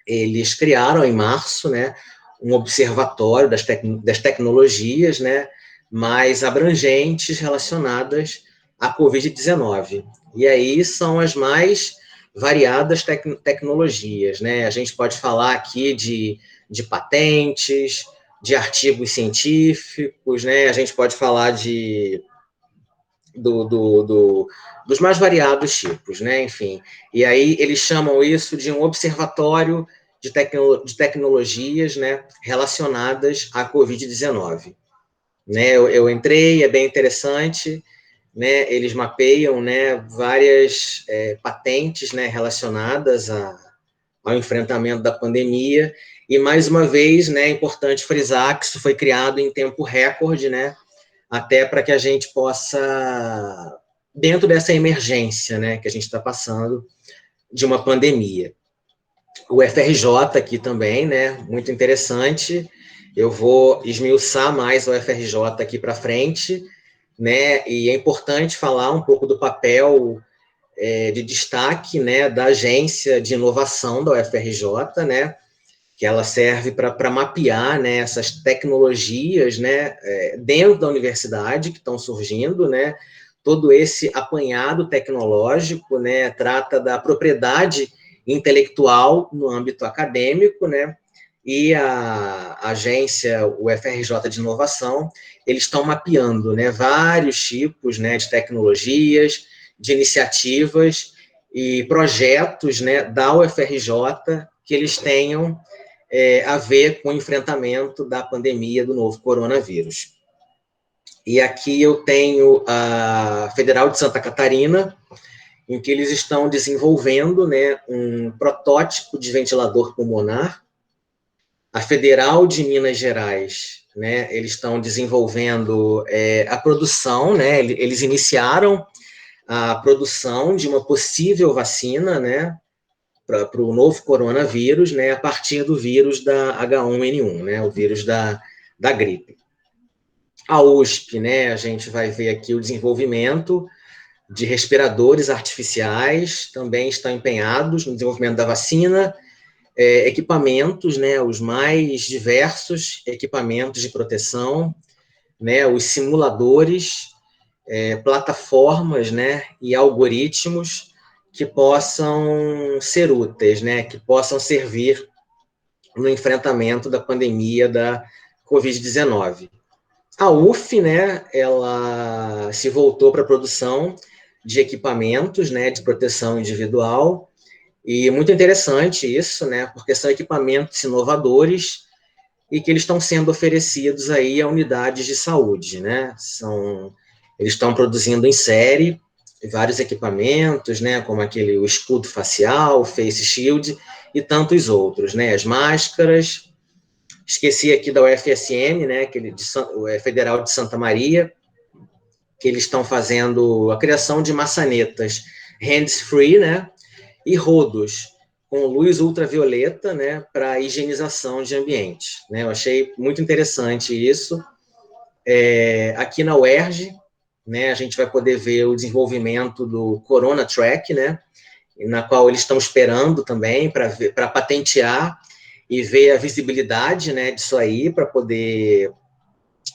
eles criaram em março, né, um observatório das tecnologias, né, mais abrangentes relacionadas à Covid-19. E aí são as mais variadas tecnologias, né? A gente pode falar aqui de patentes, de artigos científicos, né? A gente pode falar dos mais variados tipos, né? Enfim. E aí eles chamam isso de um observatório de tecnologias, né, relacionadas à Covid-19. Né, eu entrei, é bem interessante, né, eles mapeiam, né, várias patentes, né, relacionadas ao enfrentamento da pandemia, e mais uma vez, né, é importante frisar que isso foi criado em tempo recorde, né, até para que a gente possa, dentro dessa emergência, né, que a gente está passando, de uma pandemia. O FRJ aqui também, né, muito interessante. Eu vou esmiuçar mais o FRJ aqui para frente, né, e é importante falar um pouco do papel de destaque, né, da agência de inovação da UFRJ, né, que ela serve para mapear, né, essas tecnologias, né, dentro da universidade que estão surgindo, né, todo esse apanhado tecnológico, né, trata da propriedade intelectual no âmbito acadêmico, né, e a agência, o FRJ de Inovação, eles estão mapeando, né, vários tipos, né, de tecnologias, de iniciativas e projetos, né, da UFRJ que eles tenham a ver com o enfrentamento da pandemia do novo coronavírus. E aqui eu tenho a Federal de Santa Catarina, em que eles estão desenvolvendo, né, um protótipo de ventilador pulmonar. A Federal de Minas Gerais, né, eles estão desenvolvendo a produção, né, eles iniciaram a produção de uma possível vacina, né, para o novo coronavírus, né, a partir do vírus da H1N1, né, o vírus da gripe. A USP, né, a gente vai ver aqui o desenvolvimento de respiradores artificiais, também estão empenhados no desenvolvimento da vacina, equipamentos, né, os mais diversos equipamentos de proteção, né, os simuladores, plataformas, né, e algoritmos que possam ser úteis, né, que possam servir no enfrentamento da pandemia da Covid-19. A UF, né, ela se voltou para a produção de equipamentos, né, de proteção individual, e muito interessante isso, né, porque são equipamentos inovadores e que eles estão sendo oferecidos aí a unidades de saúde, né, eles estão produzindo em série vários equipamentos, né, como o escudo facial, o face shield e tantos outros, né, as máscaras. Esqueci aqui da UFSM, né, Federal de Santa Maria, que eles estão fazendo a criação de maçanetas hands-free, né, e rodos com luz ultravioleta, né, para higienização de ambiente, né. Eu achei muito interessante isso. Aqui na UERJ, né, a gente vai poder ver o desenvolvimento do Corona Track, né, na qual eles estão esperando também para patentear e ver a visibilidade, né, disso aí, para poder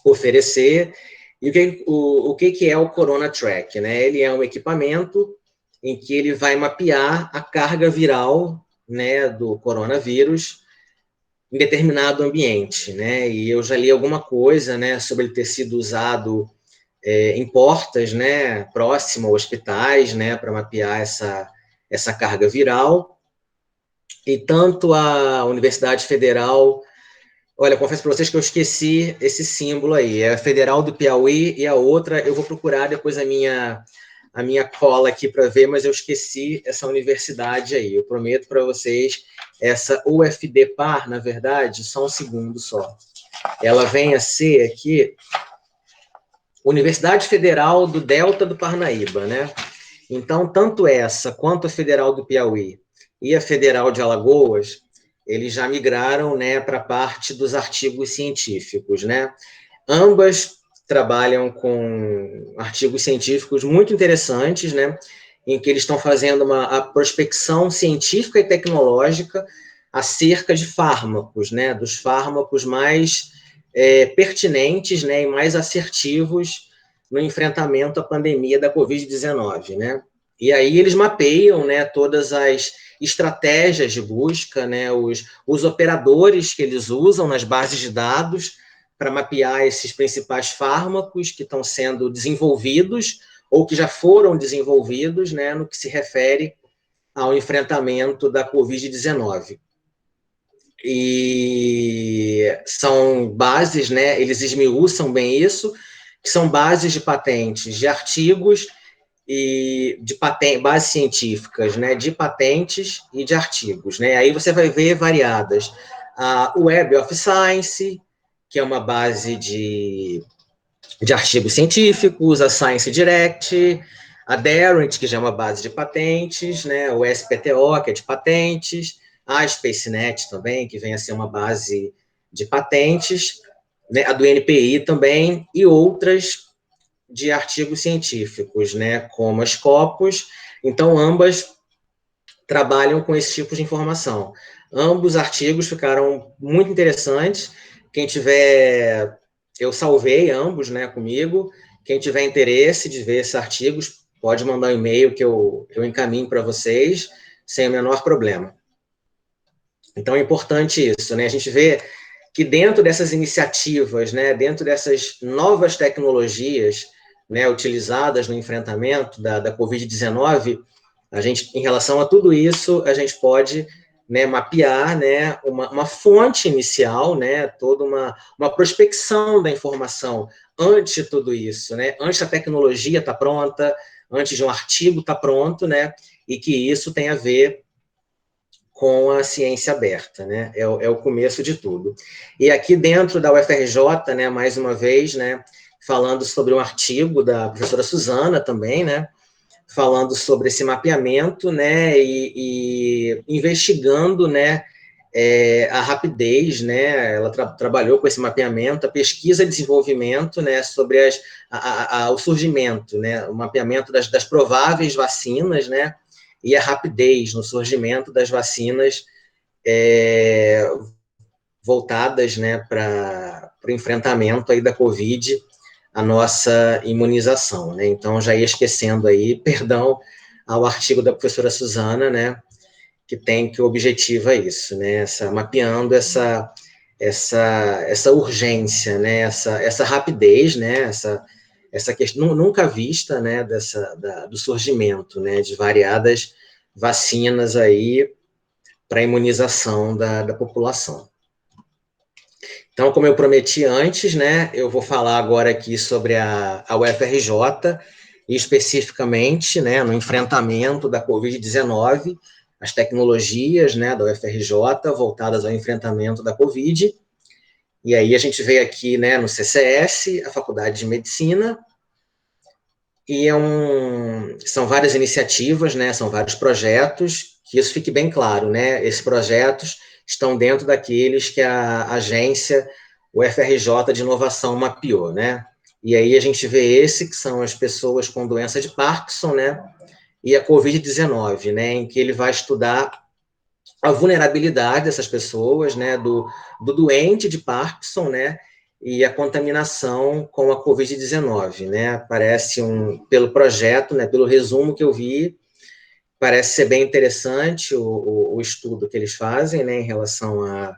oferecer. E o que é o Corona Track, né? Ele é um equipamento em que ele vai mapear a carga viral, né, do coronavírus em determinado ambiente, né? E eu já li alguma coisa, né, sobre ele ter sido usado em portas, né, próximo a hospitais, né, para mapear essa carga viral. E tanto a Universidade Federal, olha, confesso para vocês que eu esqueci esse símbolo aí, é a Federal do Piauí, e a outra eu vou procurar depois a minha cola aqui para ver, mas eu esqueci essa universidade aí. Eu prometo para vocês, essa UFDPAR, na verdade, só um segundo só. Ela vem a ser aqui Universidade Federal do Delta do Parnaíba, né? Então, tanto essa quanto a Federal do Piauí e a Federal de Alagoas, eles já migraram, né, para a parte dos artigos científicos, né? Ambas trabalham com artigos científicos muito interessantes, né, em que eles estão fazendo a prospecção científica e tecnológica acerca de fármacos, né, dos fármacos mais pertinentes, né, e mais assertivos no enfrentamento à pandemia da Covid-19, né? E aí eles mapeiam, né, todas as estratégias de busca, né, os operadores que eles usam nas bases de dados para mapear esses principais fármacos que estão sendo desenvolvidos ou que já foram desenvolvidos, né, no que se refere ao enfrentamento da Covid-19. E são bases, né, eles esmiuçam bem isso, que são bases de patentes de artigos e de bases científicas, né, de patentes e de artigos, né? Aí você vai ver variadas. A Web of Science, que é uma base de artigos científicos, a Science Direct, a Darent, que já é uma base de patentes, né, o SPTO, que é de patentes, a SpaceNet também, que vem a ser uma base de patentes, né, a do NPI também, e outras de artigos científicos, né, como a Scopus. Então, ambas trabalham com esse tipo de informação. Ambos artigos ficaram muito interessantes. Quem tiver... Eu salvei ambos, né, comigo. Quem tiver interesse de ver esses artigos, pode mandar um e-mail que eu encaminho para vocês, sem o menor problema. Então, é importante isso, né? A gente vê que dentro dessas iniciativas, né, dentro dessas novas tecnologias, né, utilizadas no enfrentamento da Covid-19, a gente, em relação a tudo isso, a gente pode, né, mapear, né, uma fonte inicial, né, toda uma prospecção da informação antes de tudo isso, né, antes da tecnologia estar pronta, antes de um artigo estar pronto, né, e que isso tem a ver com a ciência aberta, né? É o começo de tudo. E aqui dentro da UFRJ, né, mais uma vez, né, falando sobre um artigo da professora Suzana também, né, falando sobre esse mapeamento, né, e investigando, né, a rapidez, né, ela trabalhou com esse mapeamento, a pesquisa e desenvolvimento, né, sobre o surgimento, né, o mapeamento das prováveis vacinas, né, e a rapidez no surgimento das vacinas voltadas, né, para o enfrentamento aí da Covid, a nossa imunização, né? Então, já ia esquecendo aí, perdão ao artigo da professora Suzana, né, que objetiva isso, né, mapeando essa urgência, né, essa rapidez, né, essa questão nunca vista, né, do surgimento, né, de variadas vacinas aí para a imunização da população. Então, como eu prometi antes, né, eu vou falar agora aqui sobre a UFRJ, e especificamente, né, no enfrentamento da Covid-19, as tecnologias, né, da UFRJ voltadas ao enfrentamento da Covid. E aí a gente vê aqui, né, no CCS, a Faculdade de Medicina, e são várias iniciativas, né, são vários projetos, que isso fique bem claro, né, esses projetos estão dentro daqueles que a agência UFRJ de Inovação mapeou, né, e aí a gente vê que são as pessoas com doença de Parkinson, né, e a Covid-19, né, em que ele vai estudar a vulnerabilidade dessas pessoas, né, do doente de Parkinson, né, e a contaminação com a Covid-19, né, parece pelo projeto, né, pelo resumo que eu vi, parece ser bem interessante o estudo que eles fazem, né, em relação a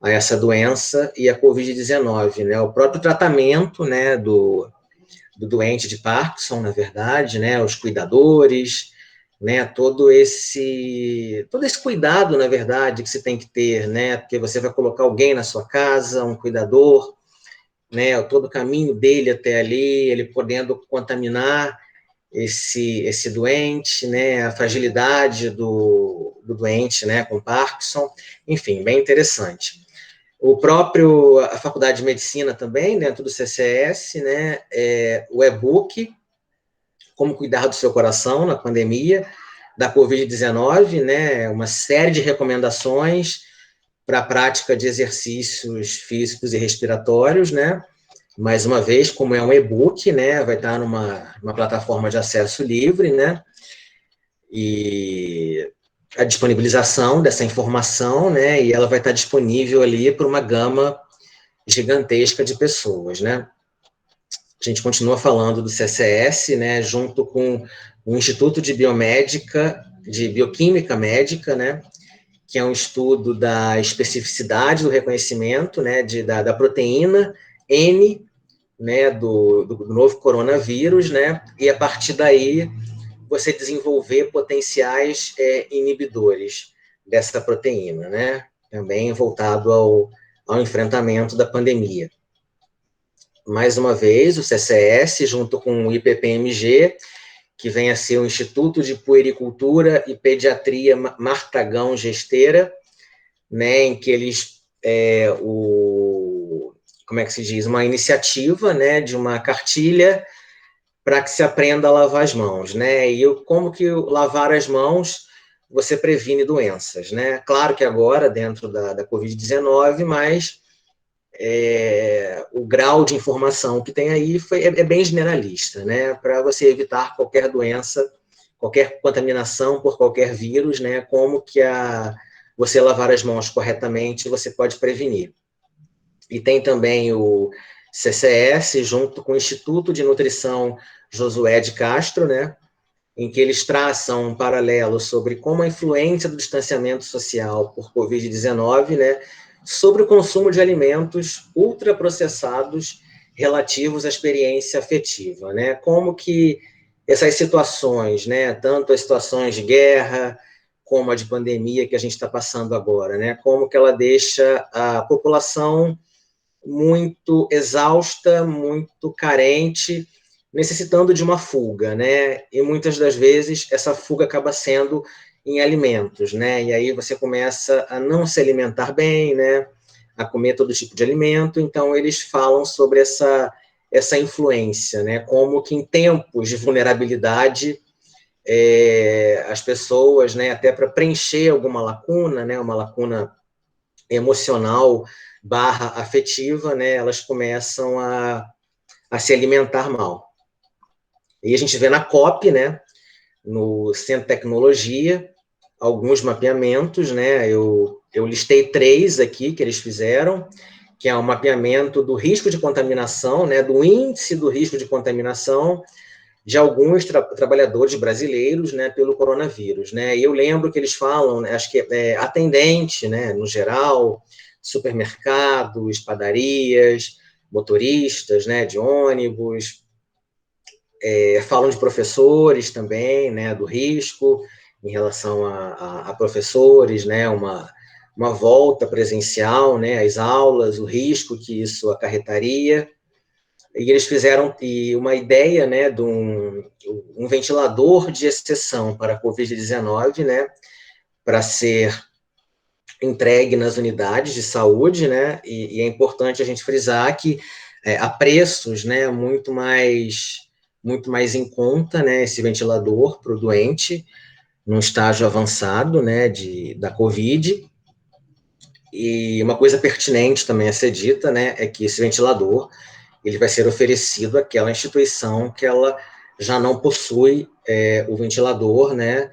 essa doença e a Covid-19, né, o próprio tratamento, né, do doente de Parkinson, na verdade, né, os cuidadores, né, todo esse cuidado, na verdade, que você tem que ter, né, porque você vai colocar alguém na sua casa, um cuidador, né, todo o caminho dele até ali, ele podendo contaminar esse doente, né, a fragilidade do doente, né, com Parkinson, enfim, bem interessante. A Faculdade de Medicina também, dentro do CCS, né, o e-book, Como Cuidar do Seu Coração na Pandemia da Covid-19, né, uma série de recomendações para a prática de exercícios físicos e respiratórios, né, mais uma vez, como é um e-book, né, vai estar numa plataforma de acesso livre, né, e a disponibilização dessa informação, né, e ela vai estar disponível ali para uma gama gigantesca de pessoas, né. A gente continua falando do CCS, né, junto com o Instituto de Bioquímica Médica, né, que é um estudo da especificidade do reconhecimento, né, da proteína N, né, do novo coronavírus, né, e a partir daí você desenvolver potenciais inibidores dessa proteína, né, também voltado ao enfrentamento da pandemia. Mais uma vez, o CCS, junto com o IPPMG, que vem a ser o Instituto de Puericultura e Pediatria Martagão Gesteira, né, em que eles, como é que se diz, uma iniciativa, né, de uma cartilha para que se aprenda a lavar as mãos, né, e como que lavar as mãos você previne doenças, né, claro que agora, dentro da Covid-19, mas o grau de informação que tem aí é bem generalista, né, para você evitar qualquer doença, qualquer contaminação por qualquer vírus, né, como que você lavar as mãos corretamente você pode prevenir. E tem também o CCS, junto com o Instituto de Nutrição Josué de Castro, né, em que eles traçam um paralelo sobre como a influência do distanciamento social por Covid-19, né, sobre o consumo de alimentos ultraprocessados relativos à experiência afetiva, né, como que essas situações, né, tanto as situações de guerra, como a de pandemia que a gente está passando agora, né, como que ela deixa a população muito exausta, muito carente, necessitando de uma fuga, né? E muitas das vezes essa fuga acaba sendo em alimentos, né? E aí você começa a não se alimentar bem, né? A comer todo tipo de alimento. Então eles falam sobre essa influência, né? Como que em tempos de vulnerabilidade as pessoas, né? Até para preencher alguma lacuna, né? Uma lacuna emocional / afetiva, né? Elas começam a se alimentar mal. E a gente vê na COP, né, no Centro de Tecnologia, alguns mapeamentos, né, eu listei 3 aqui que eles fizeram, que é um mapeamento do risco de contaminação, né, do índice do risco de contaminação de alguns trabalhadores brasileiros, né, pelo coronavírus, né, e eu lembro que eles falam, né, acho que atendente, né, no geral, supermercados, padarias, motoristas, né, de ônibus, falam de professores também, né, do risco em relação a professores, né, uma volta presencial, né, às aulas, o risco que isso acarretaria. E eles fizeram uma ideia, né, de um ventilador de exceção para a Covid-19, né, para ser entregue nas unidades de saúde, né, e é importante a gente frisar que a preços, né, muito mais em conta, né, esse ventilador para o doente, num estágio avançado, né, da COVID. E uma coisa pertinente também a ser dita, né, é que esse ventilador, ele vai ser oferecido àquela instituição que ela já não possui o ventilador, né,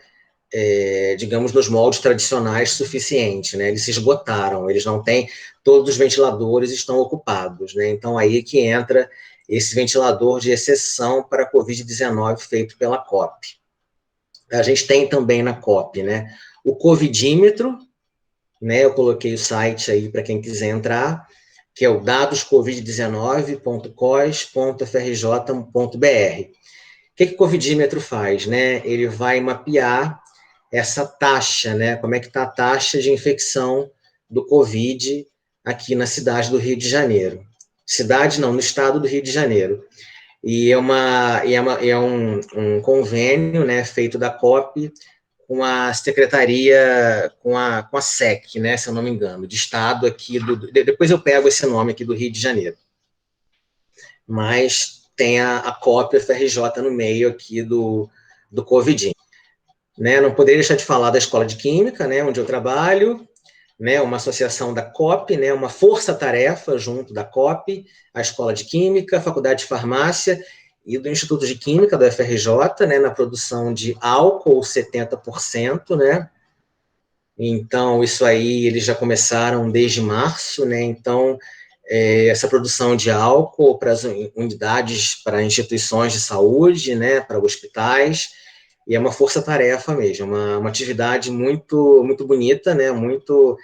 digamos, nos moldes tradicionais suficiente, né, eles se esgotaram, eles não têm, todos os ventiladores estão ocupados, né, então aí que entra esse ventilador de exceção para a Covid-19 feito pela COP. a gente tem também na COP, né, o Covidímetro, né, eu coloquei o site aí para quem quiser entrar, que é o dadoscovid19.cos.frj.br. O que o Covidímetro faz, né? Ele vai mapear essa taxa, né? Como é que está a taxa de infecção do Covid aqui na cidade do Rio de Janeiro. Cidade não, no estado do Rio de Janeiro. E é um convênio, né, feito da COP com a secretaria, com a SEC, né, se eu não me engano, de estado aqui depois eu pego esse nome aqui do Rio de Janeiro. Mas tem a COP e a FRJ no meio aqui do Covid. Né, não poderia deixar de falar da Escola de Química, né, onde eu trabalho, né, uma associação da COP, né, uma força-tarefa junto da COP, a Escola de Química, a Faculdade de Farmácia e do Instituto de Química, do FRJ, né, na produção de álcool 70%, né, então isso aí eles já começaram desde março, né, então essa produção de álcool para as unidades, para instituições de saúde, né, para hospitais, e é uma força-tarefa mesmo, uma atividade muito, muito bonita, né, muito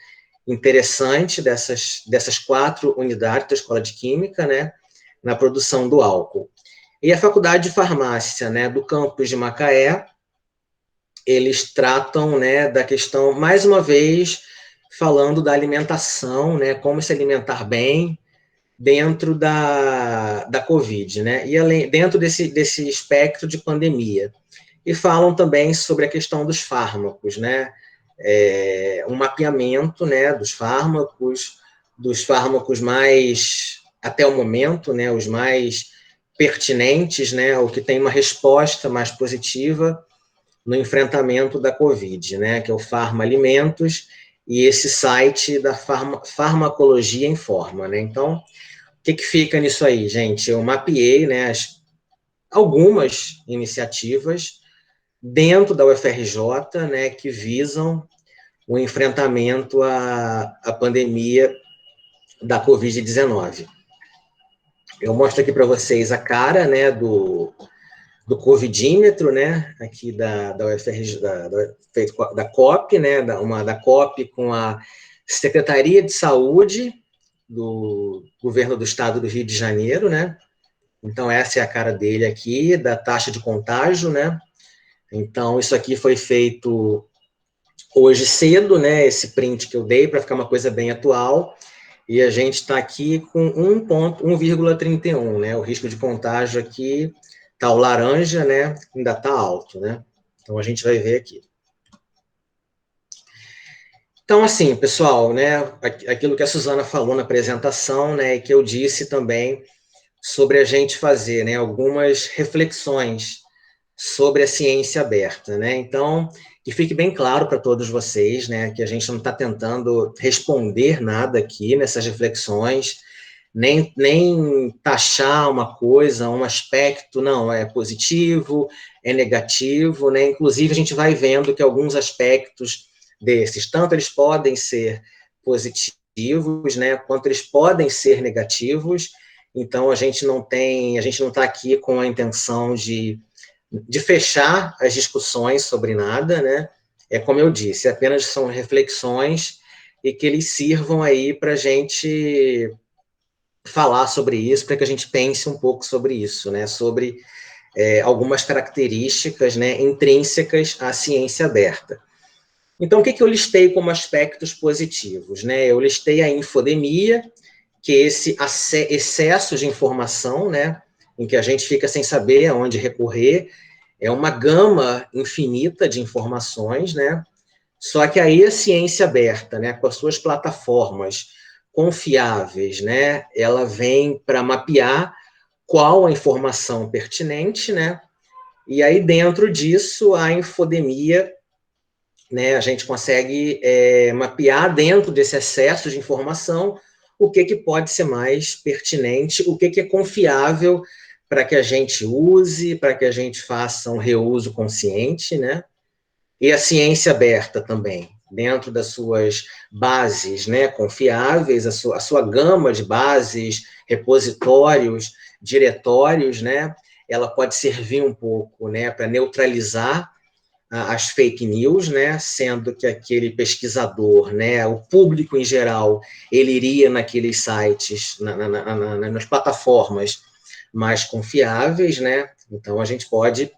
interessante dessas 4 unidades da Escola de Química, né, na produção do álcool. E a Faculdade de Farmácia, né, do campus de Macaé, eles tratam, né, da questão, mais uma vez, falando da alimentação, né, como se alimentar bem dentro da Covid, né, e dentro desse espectro de pandemia. E falam também sobre a questão dos fármacos, né, um mapeamento, né, dos fármacos mais, até o momento, né, os mais pertinentes, né, o que tem uma resposta mais positiva no enfrentamento da Covid, né, que é o Farma-Alimentos e esse site da Farmacologia Informa, né. Então, o que fica nisso aí, gente? Eu mapeei, né, algumas iniciativas dentro da UFRJ, né, que visam o enfrentamento à pandemia da Covid-19. Eu mostro aqui para vocês a cara, né, do Covidímetro, né, aqui da UFRJ, da COP, né, da COP com a Secretaria de Saúde do Governo do Estado do Rio de Janeiro, né. Então, essa é a cara dele aqui, da taxa de contágio, né. Então, isso aqui foi feito hoje cedo, né, esse print que eu dei, para ficar uma coisa bem atual, e a gente está aqui com 1,31, né, o risco de contágio aqui está o laranja, né, ainda está alto, né, então a gente vai ver aqui. Então, assim, pessoal, né, aquilo que a Suzana falou na apresentação, né, e que eu disse também sobre a gente fazer, né, algumas reflexões sobre a ciência aberta, né, então, que fique bem claro para todos vocês, né, que a gente não está tentando responder nada aqui nessas reflexões, nem taxar uma coisa, um aspecto, não, é positivo, é negativo, né, inclusive a gente vai vendo que alguns aspectos desses, tanto eles podem ser positivos, né, quanto eles podem ser negativos, então a gente não está aqui com a intenção de fechar as discussões sobre nada, né, como eu disse, apenas são reflexões e que eles sirvam aí para a gente falar sobre isso, para que a gente pense um pouco sobre isso, né, sobre algumas características, né, intrínsecas à ciência aberta. Então, o que eu listei como aspectos positivos, né? Eu listei a infodemia, que é esse excesso de informação, né, em que a gente fica sem saber aonde recorrer, é uma gama infinita de informações, né? Só que aí a ciência aberta, né, com as suas plataformas confiáveis, né, ela vem para mapear qual a informação pertinente, né? E aí dentro disso a infodemia, né, a gente consegue mapear dentro desse excesso de informação o que pode ser mais pertinente, o que é confiável para que a gente use, para que a gente faça um reuso consciente, né? E a ciência aberta também, dentro das suas bases, né, confiáveis, a sua gama de bases, repositórios, diretórios, né, ela pode servir um pouco, né, para neutralizar as fake news, né, sendo que aquele pesquisador, né, o público em geral, ele iria naqueles sites, nas plataformas mais confiáveis, né, então a gente pode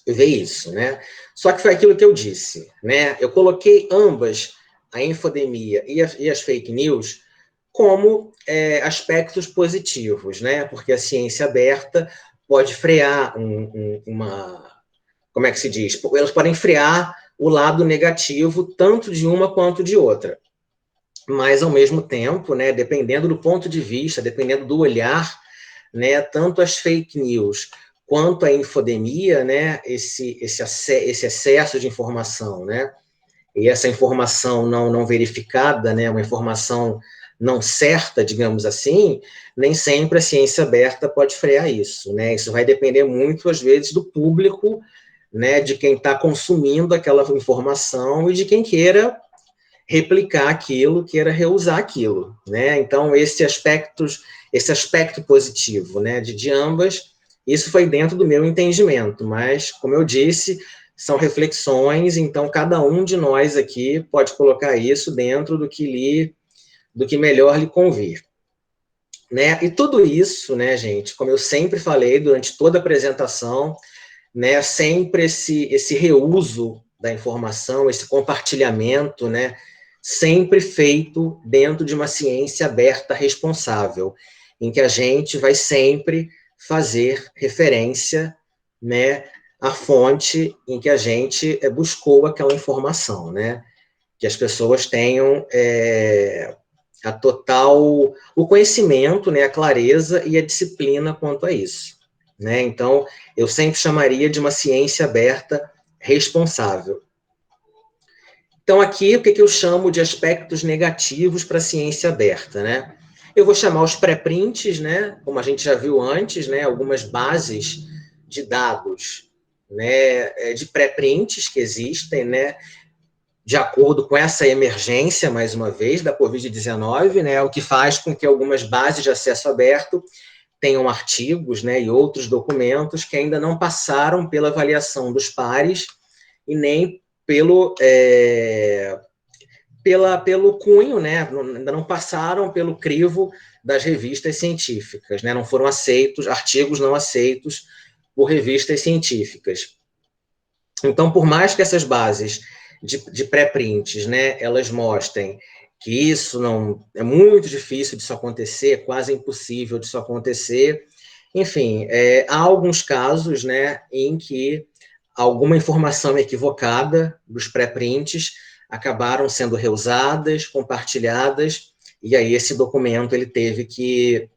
ver isso, né, só que foi aquilo que eu disse, né, eu coloquei ambas, a infodemia e as fake news, como aspectos positivos, né, porque a ciência aberta pode frear como é que se diz? Elas podem frear o lado negativo, tanto de uma quanto de outra. Mas, ao mesmo tempo, né, dependendo do ponto de vista, dependendo do olhar, né, tanto as fake news quanto a infodemia, né, esse excesso de informação, né, e essa informação não verificada, né, uma informação não certa, digamos assim, nem sempre a ciência aberta pode frear isso, né, isso vai depender muito, às vezes, do público, né, de quem está consumindo aquela informação e de quem queira replicar aquilo, queira reusar aquilo, né? Então, esse aspecto positivo, né, de ambas, isso foi dentro do meu entendimento, mas, como eu disse, são reflexões, então cada um de nós aqui pode colocar isso dentro do que melhor lhe convir. Né? E tudo isso, né, gente, como eu sempre falei durante toda a apresentação, né, sempre esse reuso da informação, esse compartilhamento, né, sempre feito dentro de uma ciência aberta responsável, em que a gente vai sempre fazer referência, né, à fonte em que a gente buscou aquela informação, né, que as pessoas tenham o conhecimento, né, a clareza e a disciplina quanto a isso, né, então eu sempre chamaria de uma ciência aberta responsável. Então, aqui, o que eu chamo de aspectos negativos para a ciência aberta, né? Eu vou chamar os pré-prints, né? Como a gente já viu antes, né? Algumas bases de dados, né? De pré-prints que existem, né? De acordo com essa emergência, mais uma vez, da Covid-19, né? O que faz com que algumas bases de acesso aberto tenham artigos, né? E outros documentos que ainda não passaram pela avaliação dos pares e nem pelo cunho, né? Ainda não passaram pelo crivo das revistas científicas, né? Não foram aceitos, artigos não aceitos por revistas científicas. Então, por mais que essas bases de pré-prints, né, elas mostrem que isso não é muito difícil disso acontecer, quase impossível disso acontecer, enfim, há alguns casos, né, em que alguma informação equivocada dos pré-prints acabaram sendo reusadas, compartilhadas, e aí esse documento ele teve que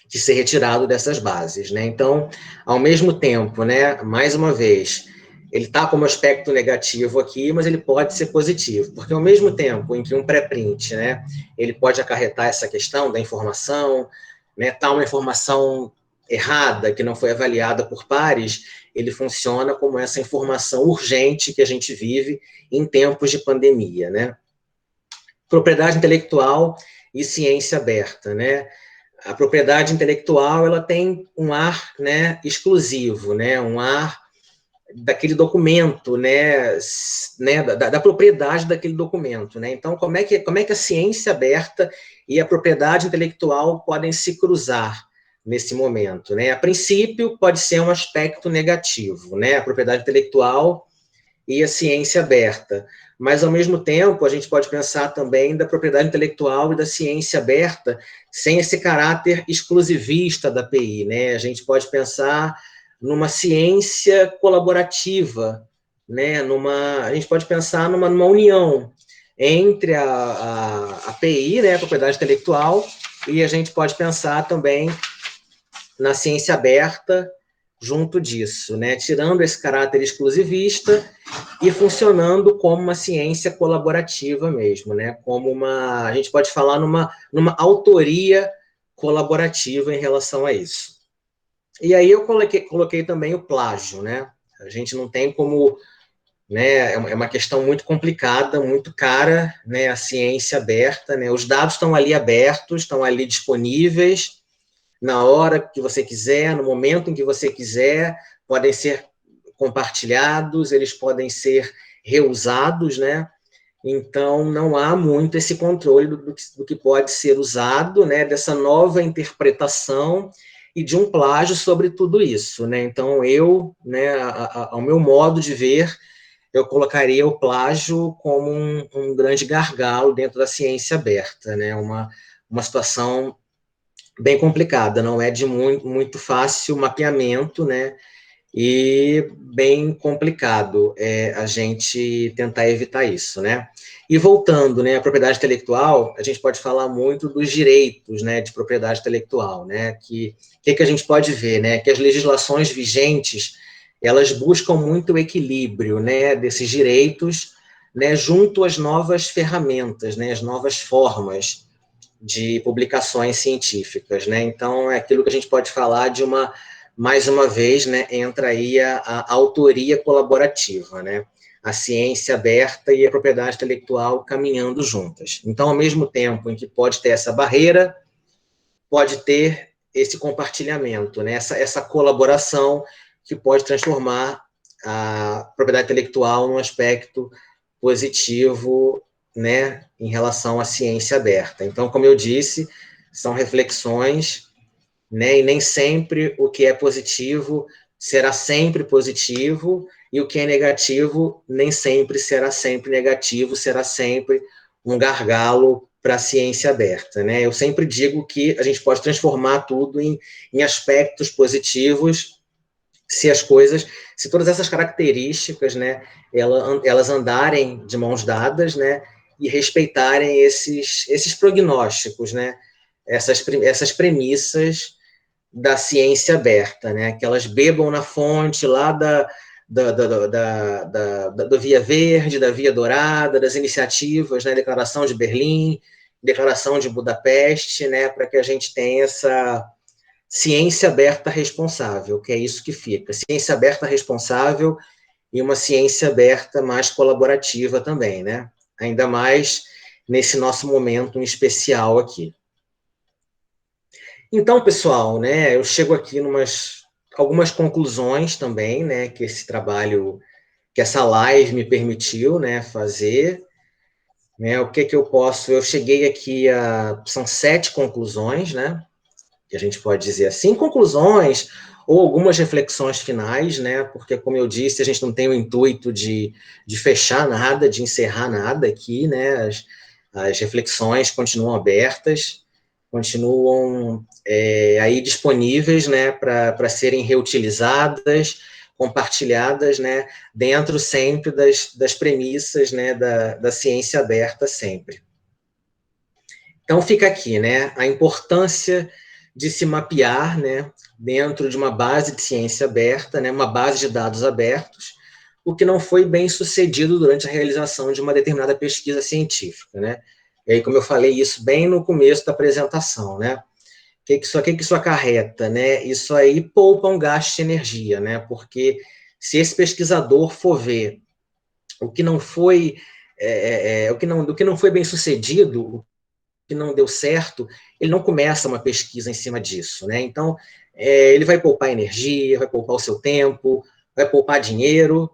ser retirado dessas bases, né? Então, ao mesmo tempo, né, mais uma vez, ele está como aspecto negativo aqui, mas ele pode ser positivo, porque ao mesmo tempo em que um pré-print, né, ele pode acarretar essa questão da informação, né, tá uma informação errada, que não foi avaliada por pares, ele funciona como essa informação urgente que a gente vive em tempos de pandemia, né? Propriedade intelectual e ciência aberta, né? A propriedade intelectual, ela tem um ar, né, exclusivo, né? Um ar daquele documento, né, da propriedade daquele documento, né? Então, como é que a ciência aberta e a propriedade intelectual podem se cruzar nesse momento, né? A princípio, pode ser um aspecto negativo, né? A propriedade intelectual e a ciência aberta. Mas, ao mesmo tempo, a gente pode pensar também da propriedade intelectual e da ciência aberta sem esse caráter exclusivista da PI, né? A gente pode pensar numa ciência colaborativa, né? A gente pode pensar numa união entre a PI, né, a propriedade intelectual, e a gente pode pensar também na ciência aberta junto disso, né? Tirando esse caráter exclusivista e funcionando como uma ciência colaborativa mesmo, né? Como a gente pode falar numa autoria colaborativa em relação a isso. E aí eu coloquei também o plágio, né? A gente não tem como, né? É uma questão muito complicada, muito cara, né? A ciência aberta, né? Os dados estão ali abertos, estão ali disponíveis na hora que você quiser, no momento em que você quiser, podem ser compartilhados, eles podem ser reusados, né? Então, não há muito esse controle do que pode ser usado, né, dessa nova interpretação e de um plágio sobre tudo isso, né? Então, né, ao meu modo de ver, eu colocaria o plágio como um grande gargalo dentro da ciência aberta, né? Uma situação bem complicada, não é de muito fácil mapeamento, né? E bem complicado a gente tentar evitar isso, né? E voltando, né, à propriedade intelectual, a gente pode falar muito dos direitos, né, de propriedade intelectual, né? Que a gente pode ver, né? Que as legislações vigentes, elas buscam muito o equilíbrio, né, desses direitos, né, junto às novas ferramentas, né, as novas formas de publicações científicas, né? Então, é aquilo que a gente pode falar de mais uma vez, né, entra aí a autoria colaborativa, né? A ciência aberta e a propriedade intelectual caminhando juntas. Então, ao mesmo tempo em que pode ter essa barreira, pode ter esse compartilhamento, né? Essa colaboração que pode transformar a propriedade intelectual num aspecto positivo, né, em relação à ciência aberta. Então, como eu disse, são reflexões, né, e nem sempre o que é positivo será sempre positivo, e o que é negativo nem sempre será sempre negativo, será sempre um gargalo para a ciência aberta, né? Eu sempre digo que a gente pode transformar tudo em aspectos positivos se todas essas características, né, elas andarem de mãos dadas, né, e respeitarem esses prognósticos, né, essas premissas da ciência aberta, né, que elas bebam na fonte lá da Via Verde, da Via Dourada, das iniciativas, né, Declaração de Berlim, Declaração de Budapeste, né, para que a gente tenha essa ciência aberta responsável, que é isso que fica. Ciência aberta responsável e uma ciência aberta mais colaborativa também, né? Ainda mais nesse nosso momento em especial aqui. Então, pessoal, né, eu chego aqui algumas conclusões também, né, que esse trabalho, que essa live me permitiu, né, fazer, né, o que eu cheguei aqui são 7 conclusões, né, que a gente pode dizer assim, conclusões ou algumas reflexões finais, né? Porque, como eu disse, a gente não tem o intuito de fechar nada, de encerrar nada aqui, né? As reflexões continuam abertas, continuam aí disponíveis, né? Para serem reutilizadas, compartilhadas, né? Dentro sempre das premissas, né? Da ciência aberta sempre. Então, fica aqui, né? A importância de se mapear, né, dentro de uma base de ciência aberta, né, uma base de dados abertos, o que não foi bem sucedido durante a realização de uma determinada pesquisa científica, né? E aí, como eu falei isso bem no começo da apresentação, né? O que isso acarreta, né? Isso aí poupa um gasto de energia, né? Porque se esse pesquisador for ver o que não foi o que não foi bem sucedido, que não deu certo, ele não começa uma pesquisa em cima disso, né? Então, ele vai poupar energia, vai poupar o seu tempo, vai poupar dinheiro,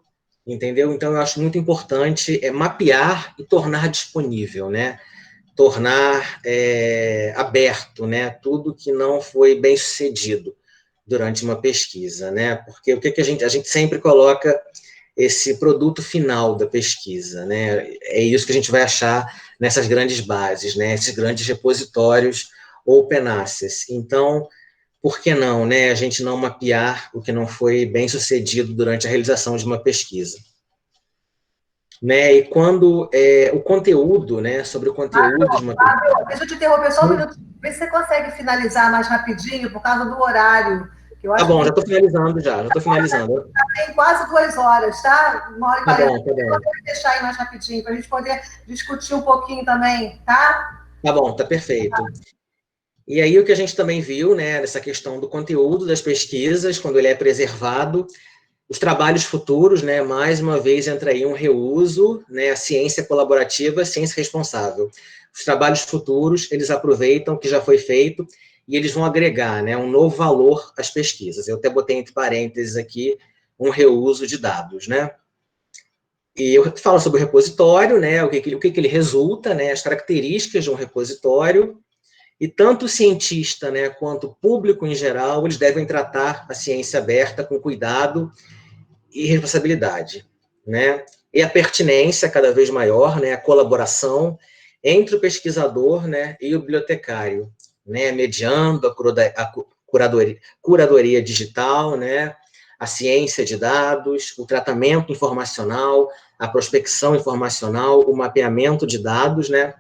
entendeu? Então, eu acho muito importante mapear e tornar disponível, né? Tornar aberto, né? Tudo que não foi bem sucedido durante uma pesquisa, né? Porque o que a gente sempre coloca esse produto final da pesquisa, né? É isso que a gente vai achar nessas grandes bases, né? Esses grandes repositórios open access. Então, por que não, né? A gente não mapear o que não foi bem sucedido durante a realização de uma pesquisa, né? E quando o conteúdo, né? Sobre o conteúdo de uma pesquisa. Deixa eu te interromper só um minuto. Vê se você consegue finalizar mais rapidinho por causa do horário. Eu acho tá bom, já estou finalizando já estou finalizando. Tem quase 2 horas, tá? 1h40. Tá bom. Vou deixar aí mais rapidinho, para a gente poder discutir um pouquinho também, tá? Tá bom, tá perfeito. E aí o que a gente também viu, né, nessa questão do conteúdo das pesquisas, quando ele é preservado, os trabalhos futuros, né, mais uma vez entra aí um reuso, né, a ciência colaborativa, a ciência responsável. Os trabalhos futuros, eles aproveitam o que já foi feito e eles vão agregar, né, um novo valor às pesquisas. Eu até botei entre parênteses aqui um reuso de dados, né? E eu falo sobre o repositório, né, o que ele resulta, né, as características de um repositório, e tanto o cientista, né, quanto o público em geral, eles devem tratar a ciência aberta com cuidado e responsabilidade, né? E a pertinência cada vez maior, né, a colaboração entre o pesquisador, né, e o bibliotecário, né, mediando a curadoria digital, né, a ciência de dados, o tratamento informacional, a prospecção informacional, o mapeamento de dados, né?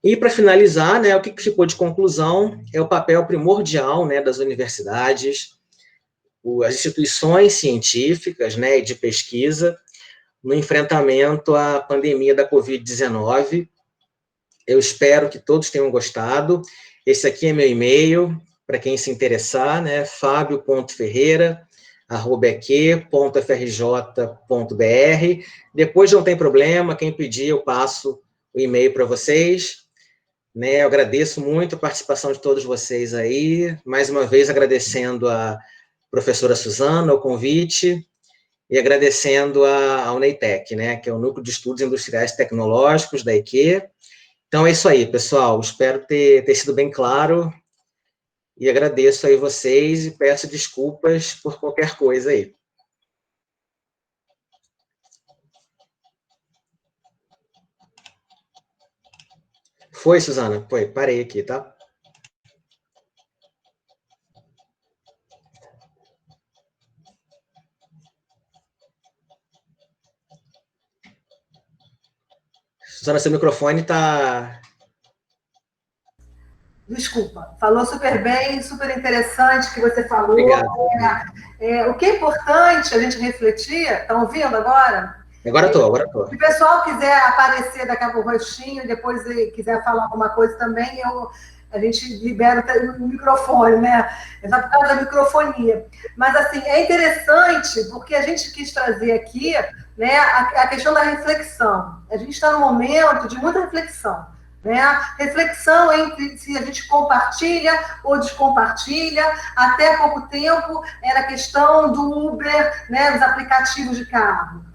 E, para finalizar, né, o que ficou de conclusão é o papel primordial, né, das universidades, as instituições científicas, né, e de pesquisa no enfrentamento à pandemia da Covid-19. Eu espero que todos tenham gostado. Esse aqui é meu e-mail, para quem se interessar, né, fabio.ferreira@eq.frj.br. Depois não tem problema, quem pedir eu passo o e-mail para vocês. Né, eu agradeço muito a participação de todos vocês aí, mais uma vez agradecendo a professora Suzana o convite, e agradecendo a Unitec, né, que é o Núcleo de Estudos Industriais e Tecnológicos da EQ. Então é isso aí, pessoal, espero ter sido bem claro, e agradeço aí vocês, e peço desculpas por qualquer coisa aí. Foi, Suzana? Foi, parei aqui, tá? Suzana, seu microfone está... Desculpa, falou super bem, super interessante que você falou. Obrigado. O que é importante a gente refletir, estão ouvindo agora? Agora estou. Se o pessoal quiser aparecer daqui a pouco o rostinho e depois quiser falar alguma coisa também, a gente libera o microfone, né? É só por causa da microfonia. Mas, assim, é interessante porque a gente quis trazer aqui, né, a questão da reflexão. A gente está num momento de muita reflexão. Né? Reflexão entre se a gente compartilha ou descompartilha. Até pouco tempo era a questão do Uber, né, dos aplicativos de carro.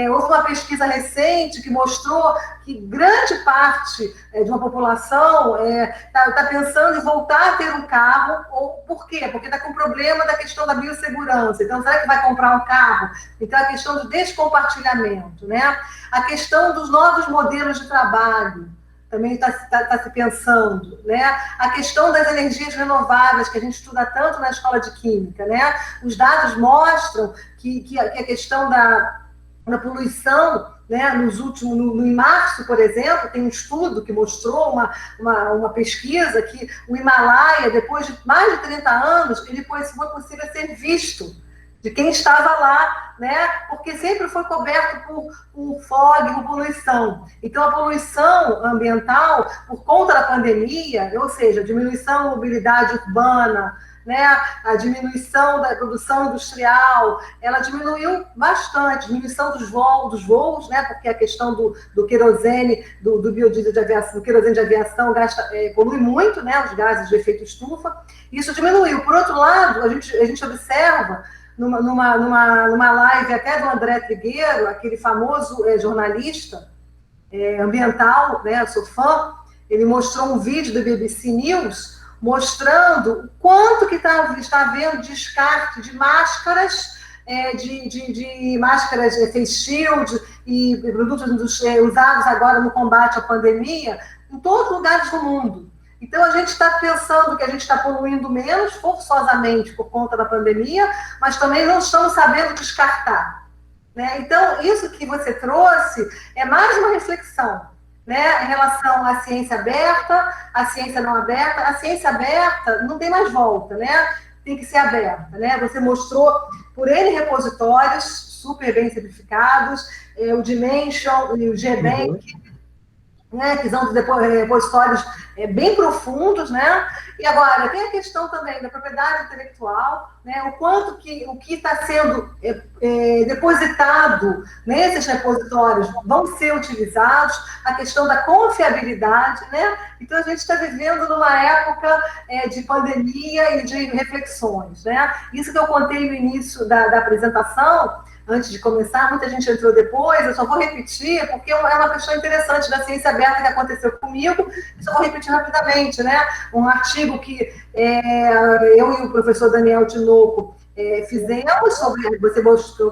Houve uma pesquisa recente que mostrou que grande parte de uma população está pensando em voltar a ter um carro. Por quê? Porque está com problema da questão da biossegurança. Então, será que vai comprar um carro? Então, a questão do descompartilhamento, né? A questão dos novos modelos de trabalho também está se pensando, né? A questão das energias renováveis, que a gente estuda tanto na escola de química, né? Os dados mostram que a questão da poluição, né? Em março, por exemplo, tem um estudo que mostrou uma pesquisa que o Himalaia, depois de mais de 30 anos, ele foi possível ser visto de quem estava lá, né? Porque sempre foi coberto por fog, por poluição. Então, a poluição ambiental, por conta da pandemia, ou seja, diminuição da mobilidade urbana, né? A diminuição da produção industrial, ela diminuiu bastante, diminuição dos voos, né? Porque a questão do querosene, do biodiesel de aviação, do querosene de aviação polui muito, né? Os gases de efeito estufa. Isso diminuiu. Por outro lado, a gente observa numa live até do André Trigueiro, aquele famoso jornalista ambiental, né, eu sou fã, ele mostrou um vídeo do BBC News mostrando o quanto que está havendo descarte de máscaras, de máscaras face shield e produtos usados agora no combate à pandemia em todos os lugares do mundo. Então, a gente está pensando que a gente está poluindo menos, forçosamente, por conta da pandemia, mas também não estamos sabendo descartar. Né? Então, isso que você trouxe é mais uma reflexão, né, em relação à ciência aberta, à ciência não aberta. A ciência aberta não tem mais volta, né? Tem que ser aberta. Né? Você mostrou por N repositórios super bem simplificados, o Dimension e o GBank. né, que são repositórios bem profundos, né? E agora, tem a questão também da propriedade intelectual, né? O que está sendo depositado nesses repositórios vão ser utilizados, a questão da confiabilidade, né? Então, a gente está vivendo numa época de pandemia e de reflexões, né? Isso que eu contei no início da apresentação, antes de começar, muita gente entrou depois, eu só vou repetir, porque é uma questão interessante da ciência aberta que aconteceu comigo, só vou repetir rapidamente, né? Um artigo que eu e o professor Daniel Tinoco fizemos sobre, você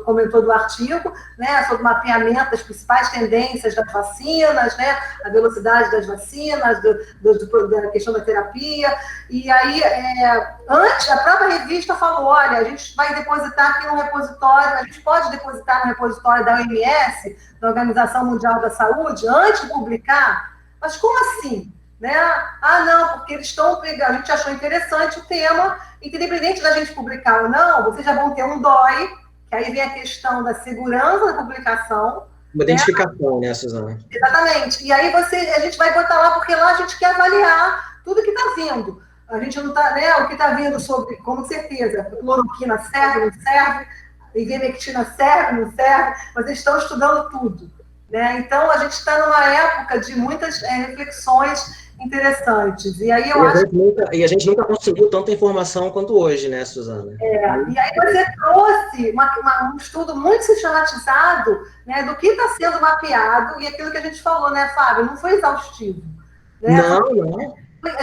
comentou do artigo, né, sobre o mapeamento das principais tendências das vacinas, né, a velocidade das vacinas, da questão da terapia, e aí, antes, a própria revista falou, olha, a gente vai depositar aqui no repositório, a gente pode depositar no repositório da OMS, da Organização Mundial da Saúde, antes de publicar? Mas como assim? Né? Ah, não, porque eles estão pegando, a gente achou interessante o tema, independente da gente publicar ou não, vocês já vão ter um DOI, que aí vem a questão da segurança da publicação. Uma identificação, né, Suzana? Exatamente. E aí a gente vai botar lá, porque lá a gente quer avaliar tudo que está vindo. A gente não está, né, o que está vindo sobre, com certeza, cloroquina serve, não serve, ivermectina serve, não serve, mas eles estão estudando tudo. Né? Então, a gente está numa época de muitas reflexões interessantes. E aí a gente nunca conseguiu tanta informação quanto hoje, né, Suzana? E aí você trouxe um estudo muito sistematizado, né, do que está sendo mapeado, e aquilo que a gente falou, né, Fábio, não foi exaustivo. Né? Não.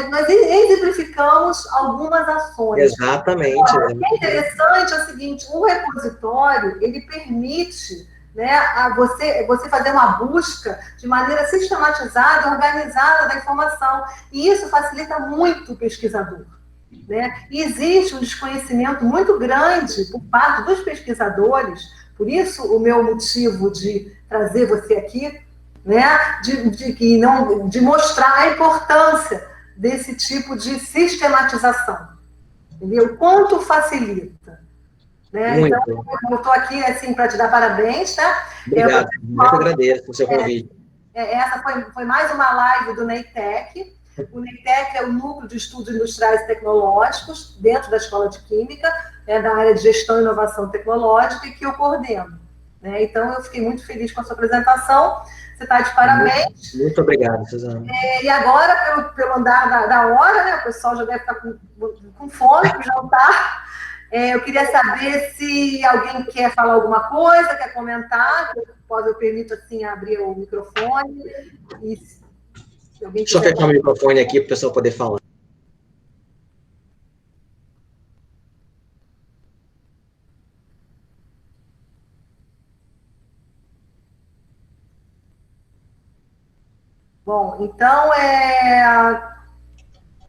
Nós exemplificamos algumas ações. Exatamente. O que é interessante é o seguinte, o repositório, ele permite, né, você fazer uma busca de maneira sistematizada, organizada da informação. E isso facilita muito o pesquisador. Né? E existe um desconhecimento muito grande por parte dos pesquisadores, por isso o meu motivo de trazer você aqui, né, de mostrar a importância desse tipo de sistematização. Entendeu? Quanto facilita. Né? Então, eu estou aqui assim, para te dar parabéns, tá? Obrigado, muito agradeço o seu convite. Essa foi mais uma live do NEITEC. O NEITEC é o Núcleo de Estudos Industriais e Tecnológicos, dentro da Escola de Química, da área de Gestão e Inovação Tecnológica, e que eu coordeno. Né? Então, eu fiquei muito feliz com a sua apresentação. Você está de parabéns. Muito obrigado, Suzana. E agora, pelo andar da hora, né, o pessoal já deve estar com fome para jantar. Eu queria saber se alguém quer falar alguma coisa, quer comentar. Eu permito, assim, abrir o microfone. Deixa eu fechar o microfone aqui para o pessoal poder falar. Bom, então,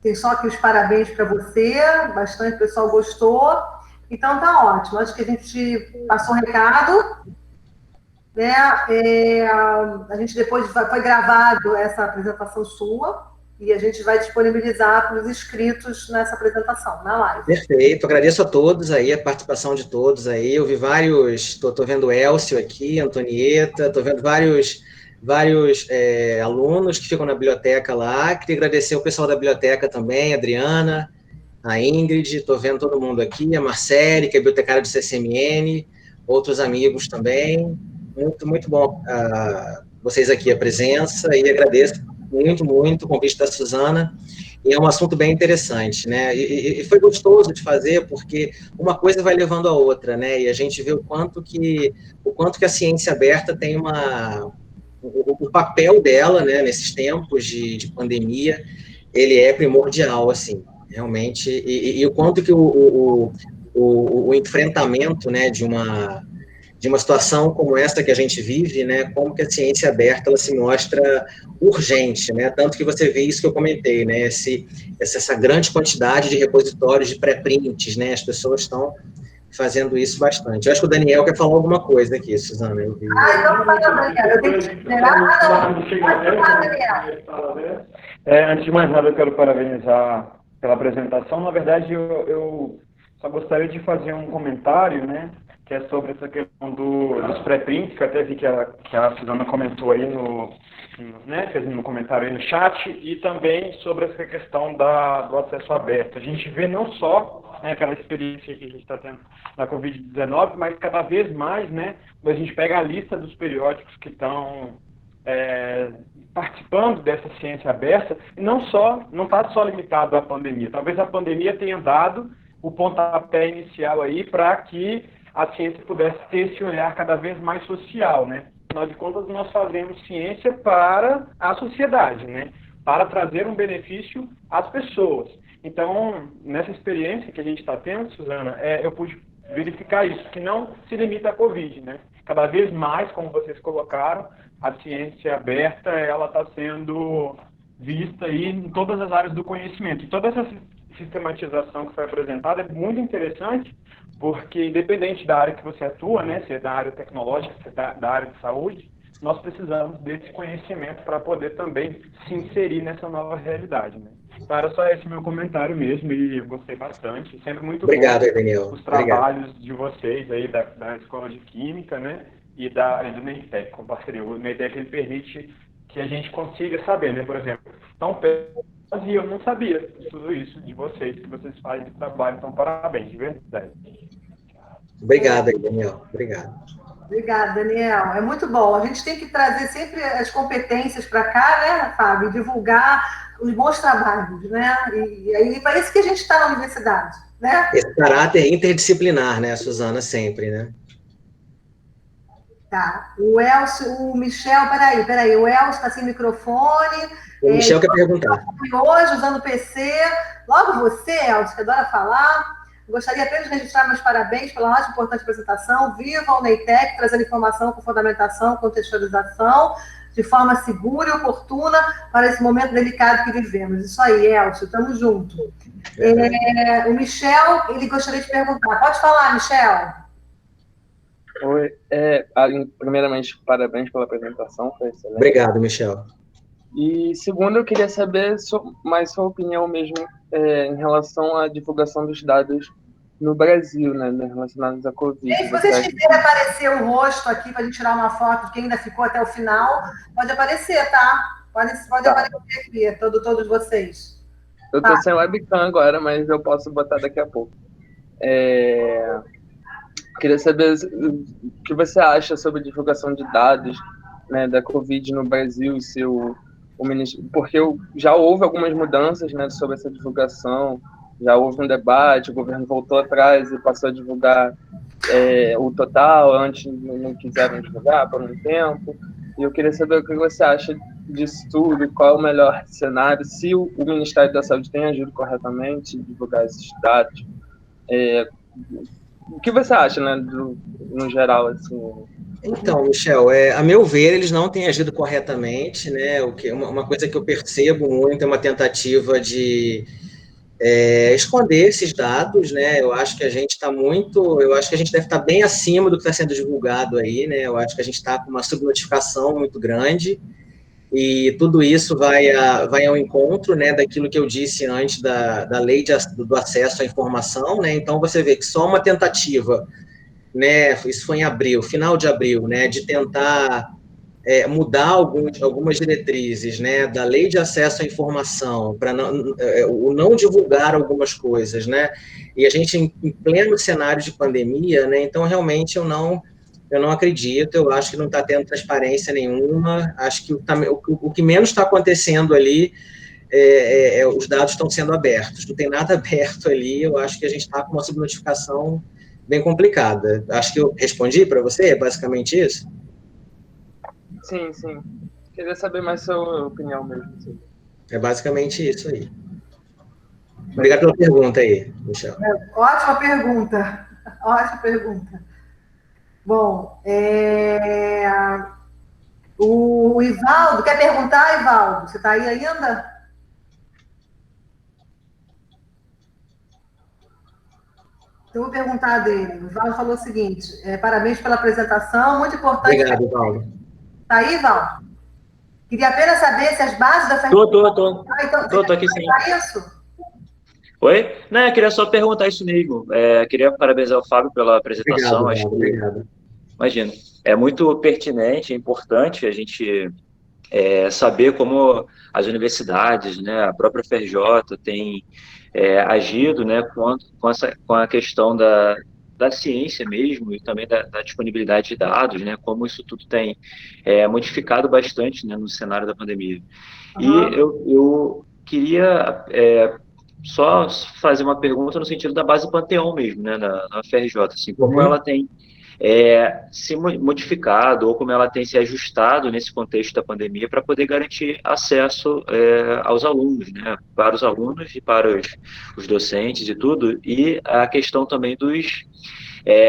tem só aqui os parabéns para você, bastante pessoal gostou, então tá ótimo, acho que a gente passou um recado, né? A gente depois foi gravado essa apresentação sua, e a gente vai disponibilizar para os inscritos nessa apresentação, na live. Perfeito, agradeço a todos aí, a participação de todos aí, eu vi vários, estou vendo o Elcio aqui, Antonieta, estou vendo vários alunos que ficam na biblioteca lá. Queria agradecer o pessoal da biblioteca também, a Adriana, a Ingrid, estou vendo todo mundo aqui, a Marcele, que é bibliotecária do CCMN, outros amigos também. Muito, muito bom vocês aqui, a presença, e agradeço muito, muito o convite da Suzana, e é um assunto bem interessante, né? E foi gostoso de fazer, porque uma coisa vai levando a outra, né? E a gente vê o quanto que a ciência aberta tem o papel dela, né, nesses tempos de pandemia, ele é primordial, assim, realmente, e o quanto que o enfrentamento, né, de uma situação como essa que a gente vive, né, como que a ciência aberta, ela se mostra urgente, né, tanto que você vê isso que eu comentei, né, essa grande quantidade de repositórios de pré-prints, né, as pessoas estão fazendo isso bastante. Eu acho que o Daniel quer falar alguma coisa aqui, Suzana. Então fala, Daniel. Eu tenho que esperar. Antes de mais nada, eu quero parabenizar pela apresentação. Na verdade, eu só gostaria de fazer um comentário, né? que é sobre essa questão dos pré-prints, que eu até vi que a Suzana comentou aí fez um comentário aí no chat, e também sobre essa questão do acesso aberto. A gente vê não só aquela experiência que a gente está tendo na Covid-19, mas cada vez mais, quando a gente pega a lista dos periódicos que estão participando dessa ciência aberta, e não está só limitado à pandemia. Talvez a pandemia tenha dado o pontapé inicial aí para que a ciência pudesse ter esse olhar cada vez mais social, Afinal de contas, nós fazemos ciência para a sociedade, para trazer um benefício às pessoas. Então, nessa experiência que a gente está tendo, Suzana, eu pude verificar isso, que não se limita à Covid, Cada vez mais, como vocês colocaram, a ciência aberta, ela está sendo vista aí em todas as áreas do conhecimento. E toda essa sistematização que foi apresentada é muito interessante, porque independente da área que você atua, se é da área tecnológica, se é da área de saúde, nós precisamos desse conhecimento para poder também se inserir nessa nova realidade. Então, era só esse meu comentário mesmo, e eu gostei bastante. Sempre muito Obrigado, bom Daniel. os trabalhos de vocês aí da Escola de Química, e do NEITEC, com parceria. O NEITEC, ele permite que a gente consiga saber, por exemplo, e eu não sabia de tudo isso de vocês, que vocês fazem de trabalho, então parabéns, de verdade. Obrigado, Daniel. Obrigado. Obrigada, Daniel. É muito bom. A gente tem que trazer sempre as competências para cá, Fábio? E divulgar os bons trabalhos, E aí, para isso que a gente está na universidade, Esse caráter interdisciplinar, Suzana, sempre, Tá. O Michel, peraí. O Elcio está sem microfone. O Michel quer perguntar. Hoje, usando o PC. Logo você, Elcio, que adora falar. Gostaria apenas de registrar meus parabéns pela ótima e importante apresentação. Viva o NEITEC, trazendo informação com fundamentação, contextualização, de forma segura e oportuna para esse momento delicado que vivemos. Isso aí, Elcio, estamos juntos. O Michel, ele gostaria de perguntar. Pode falar, Michel. Oi, primeiramente, parabéns pela apresentação, foi excelente. Obrigado, Michel. E segundo, eu queria saber mais sua opinião mesmo em relação à divulgação dos dados no Brasil, relacionados à Covid. Se vocês quiserem aparecer o rosto aqui para a gente tirar uma foto de quem ainda ficou até o final, pode aparecer, tá? Pode aparecer aqui, todos vocês. Eu estou sem webcam agora, mas eu posso botar daqui a pouco. Queria saber o que você acha sobre a divulgação de dados da Covid no Brasil, porque já houve algumas mudanças sobre essa divulgação, já houve um debate, o governo voltou atrás e passou a divulgar o total, antes não quiseram divulgar por um tempo, e eu queria saber o que você acha disso tudo, qual é o melhor cenário, se o Ministério da Saúde tem agido corretamente em divulgar esses dados. O que você acha, no geral, assim? Então, Michel, a meu ver, eles não têm agido corretamente, uma coisa que eu percebo muito é uma tentativa de esconder esses dados, Eu acho que a gente deve estar bem acima do que está sendo divulgado aí, Eu acho que a gente está com uma subnotificação muito grande, e tudo isso vai ao encontro, daquilo que eu disse antes da lei do acesso à informação, Então, você vê que só uma tentativa, isso foi em abril, final de abril, de tentar mudar algumas diretrizes, da lei de acesso à informação, para não divulgar algumas coisas, E a gente, em pleno cenário de pandemia, então, realmente, eu não acredito, eu acho que não está tendo transparência nenhuma, acho que o que menos está acontecendo ali os dados estão sendo abertos, não tem nada aberto ali, eu acho que a gente está com uma subnotificação bem complicada. Acho que eu respondi para você, é basicamente isso? Sim. Queria saber mais sua opinião mesmo. Sim. É basicamente isso aí. Obrigado pela pergunta aí, Michel. Ótima pergunta. Bom, o Ivaldo, quer perguntar, Ivaldo? Você está aí ainda? Então, eu vou perguntar dele. O Ivaldo falou o seguinte, parabéns pela apresentação, muito importante. Obrigado, Ivaldo. Está aí, Ivaldo? Queria apenas saber se as bases da Tô aqui sim. É isso? Oi? Não, eu queria só perguntar isso mesmo. Queria parabenizar o Fábio pela apresentação. Obrigado. Imagino. É muito pertinente, é importante a gente saber como as universidades, né, a própria FRJ tem agido, né, com a questão da ciência mesmo e também da disponibilidade de dados, né, como isso tudo tem modificado bastante, né, no cenário da pandemia. E eu queria só fazer uma pergunta no sentido da base Panteão mesmo, né, na FRJ, assim, como ela tem se modificado ou como ela tem se ajustado nesse contexto da pandemia para poder garantir acesso aos alunos, né, para os alunos e para os docentes e tudo, e a questão também dos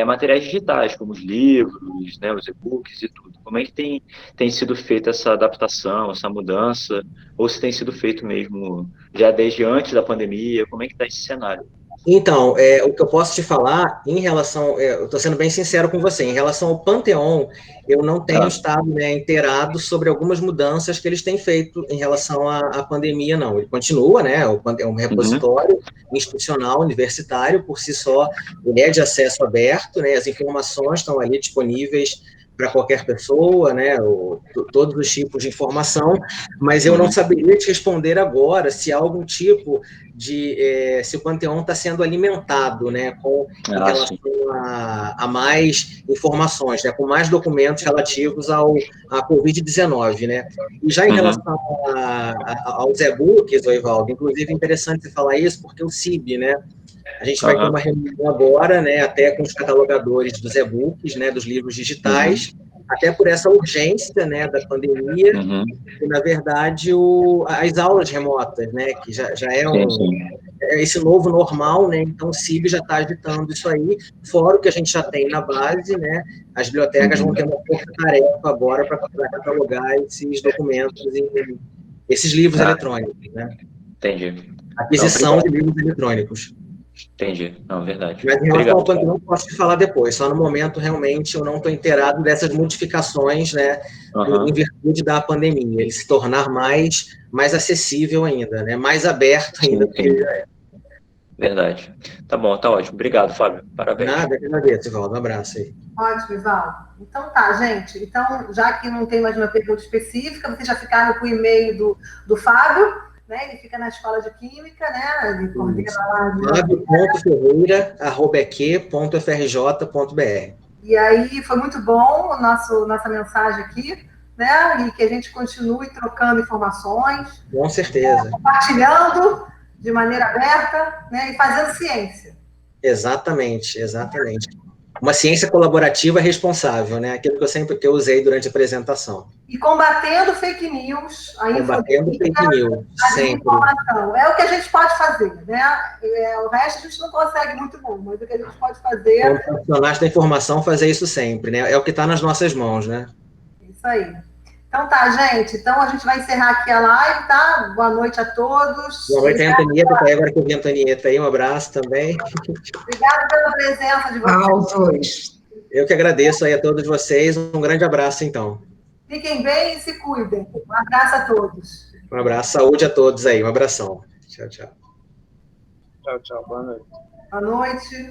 materiais digitais, como os livros, né, os e-books e tudo. Como é que tem sido feita essa adaptação, essa mudança, ou se tem sido feito mesmo já desde antes da pandemia, como é que está esse cenário? Então, o que eu posso te falar em relação, eu estou sendo bem sincero com você, em relação ao Panteon, eu não tenho estado, né, inteirado sobre algumas mudanças que eles têm feito em relação à pandemia, não. Ele continua, né, é um repositório institucional, universitário, por si só, ele é de acesso aberto, né, as informações estão ali disponíveis para qualquer pessoa, né, todos os tipos de informação, mas eu não saberia te responder agora se há algum tipo se o Panteão está sendo alimentado, né, em relação a mais informações, né, com mais documentos relativos à Covid-19, né. E já em relação aos e-books, Evaldo, inclusive é interessante você falar isso, porque o CIB, né, a gente vai ter uma reunião agora, né, até com os catalogadores dos e-books, né, dos livros digitais, até por essa urgência, né, da pandemia, e, na verdade, as aulas remotas, né, que já é esse novo normal, né, então o CIB já está agitando isso aí, fora o que a gente já tem na base, né, as bibliotecas vão ter uma força-tarefa agora para catalogar esses documentos, esses livros eletrônicos, né. Entendi. Aquisição de livros eletrônicos. Entendi. Não, verdade. Mas em relação ao Panteão, posso te falar depois. Só no momento, realmente, eu não estou inteirado dessas modificações, né, em virtude da pandemia. Ele se tornar mais acessível ainda, né, mais aberto ainda. Verdade. Tá bom, tá ótimo. Obrigado, Fábio. Parabéns. Nada, que agradeço, Ivaldo. Um abraço aí. Ótimo, Ivaldo. Então tá, gente. Então, já que não tem mais uma pergunta específica, vocês já ficaram com o e-mail do Fábio, né? Ele fica na Escola de Química, né? Ele coordena lá. Fábio.ferreira@eq.frj.br. E aí foi muito bom nossa mensagem aqui, né? E que a gente continue trocando informações. Com certeza. Compartilhando de maneira aberta, né? E fazendo ciência. Exatamente. Uma ciência colaborativa responsável, né? Aquilo que eu usei durante a apresentação. E combatendo fake news, combatendo fake news, sempre. É o que a gente pode fazer, né? O resto a gente não consegue muito bom, mas o que a gente pode fazer... Como profissionais da informação, fazer isso sempre, né? É o que está nas nossas mãos, né? Isso aí. Então tá, gente. Então a gente vai encerrar aqui a live, tá? Boa noite a todos. Boa noite, Antonieta. Agora que eu vi a Antonieta aí, um abraço também. Obrigada pela presença de vocês. Eu que agradeço aí a todos vocês. Um grande abraço, então. Fiquem bem e se cuidem. Um abraço a todos. Um abraço, saúde a todos aí. Um abração. Tchau, tchau. Tchau, tchau. Boa noite. Boa noite.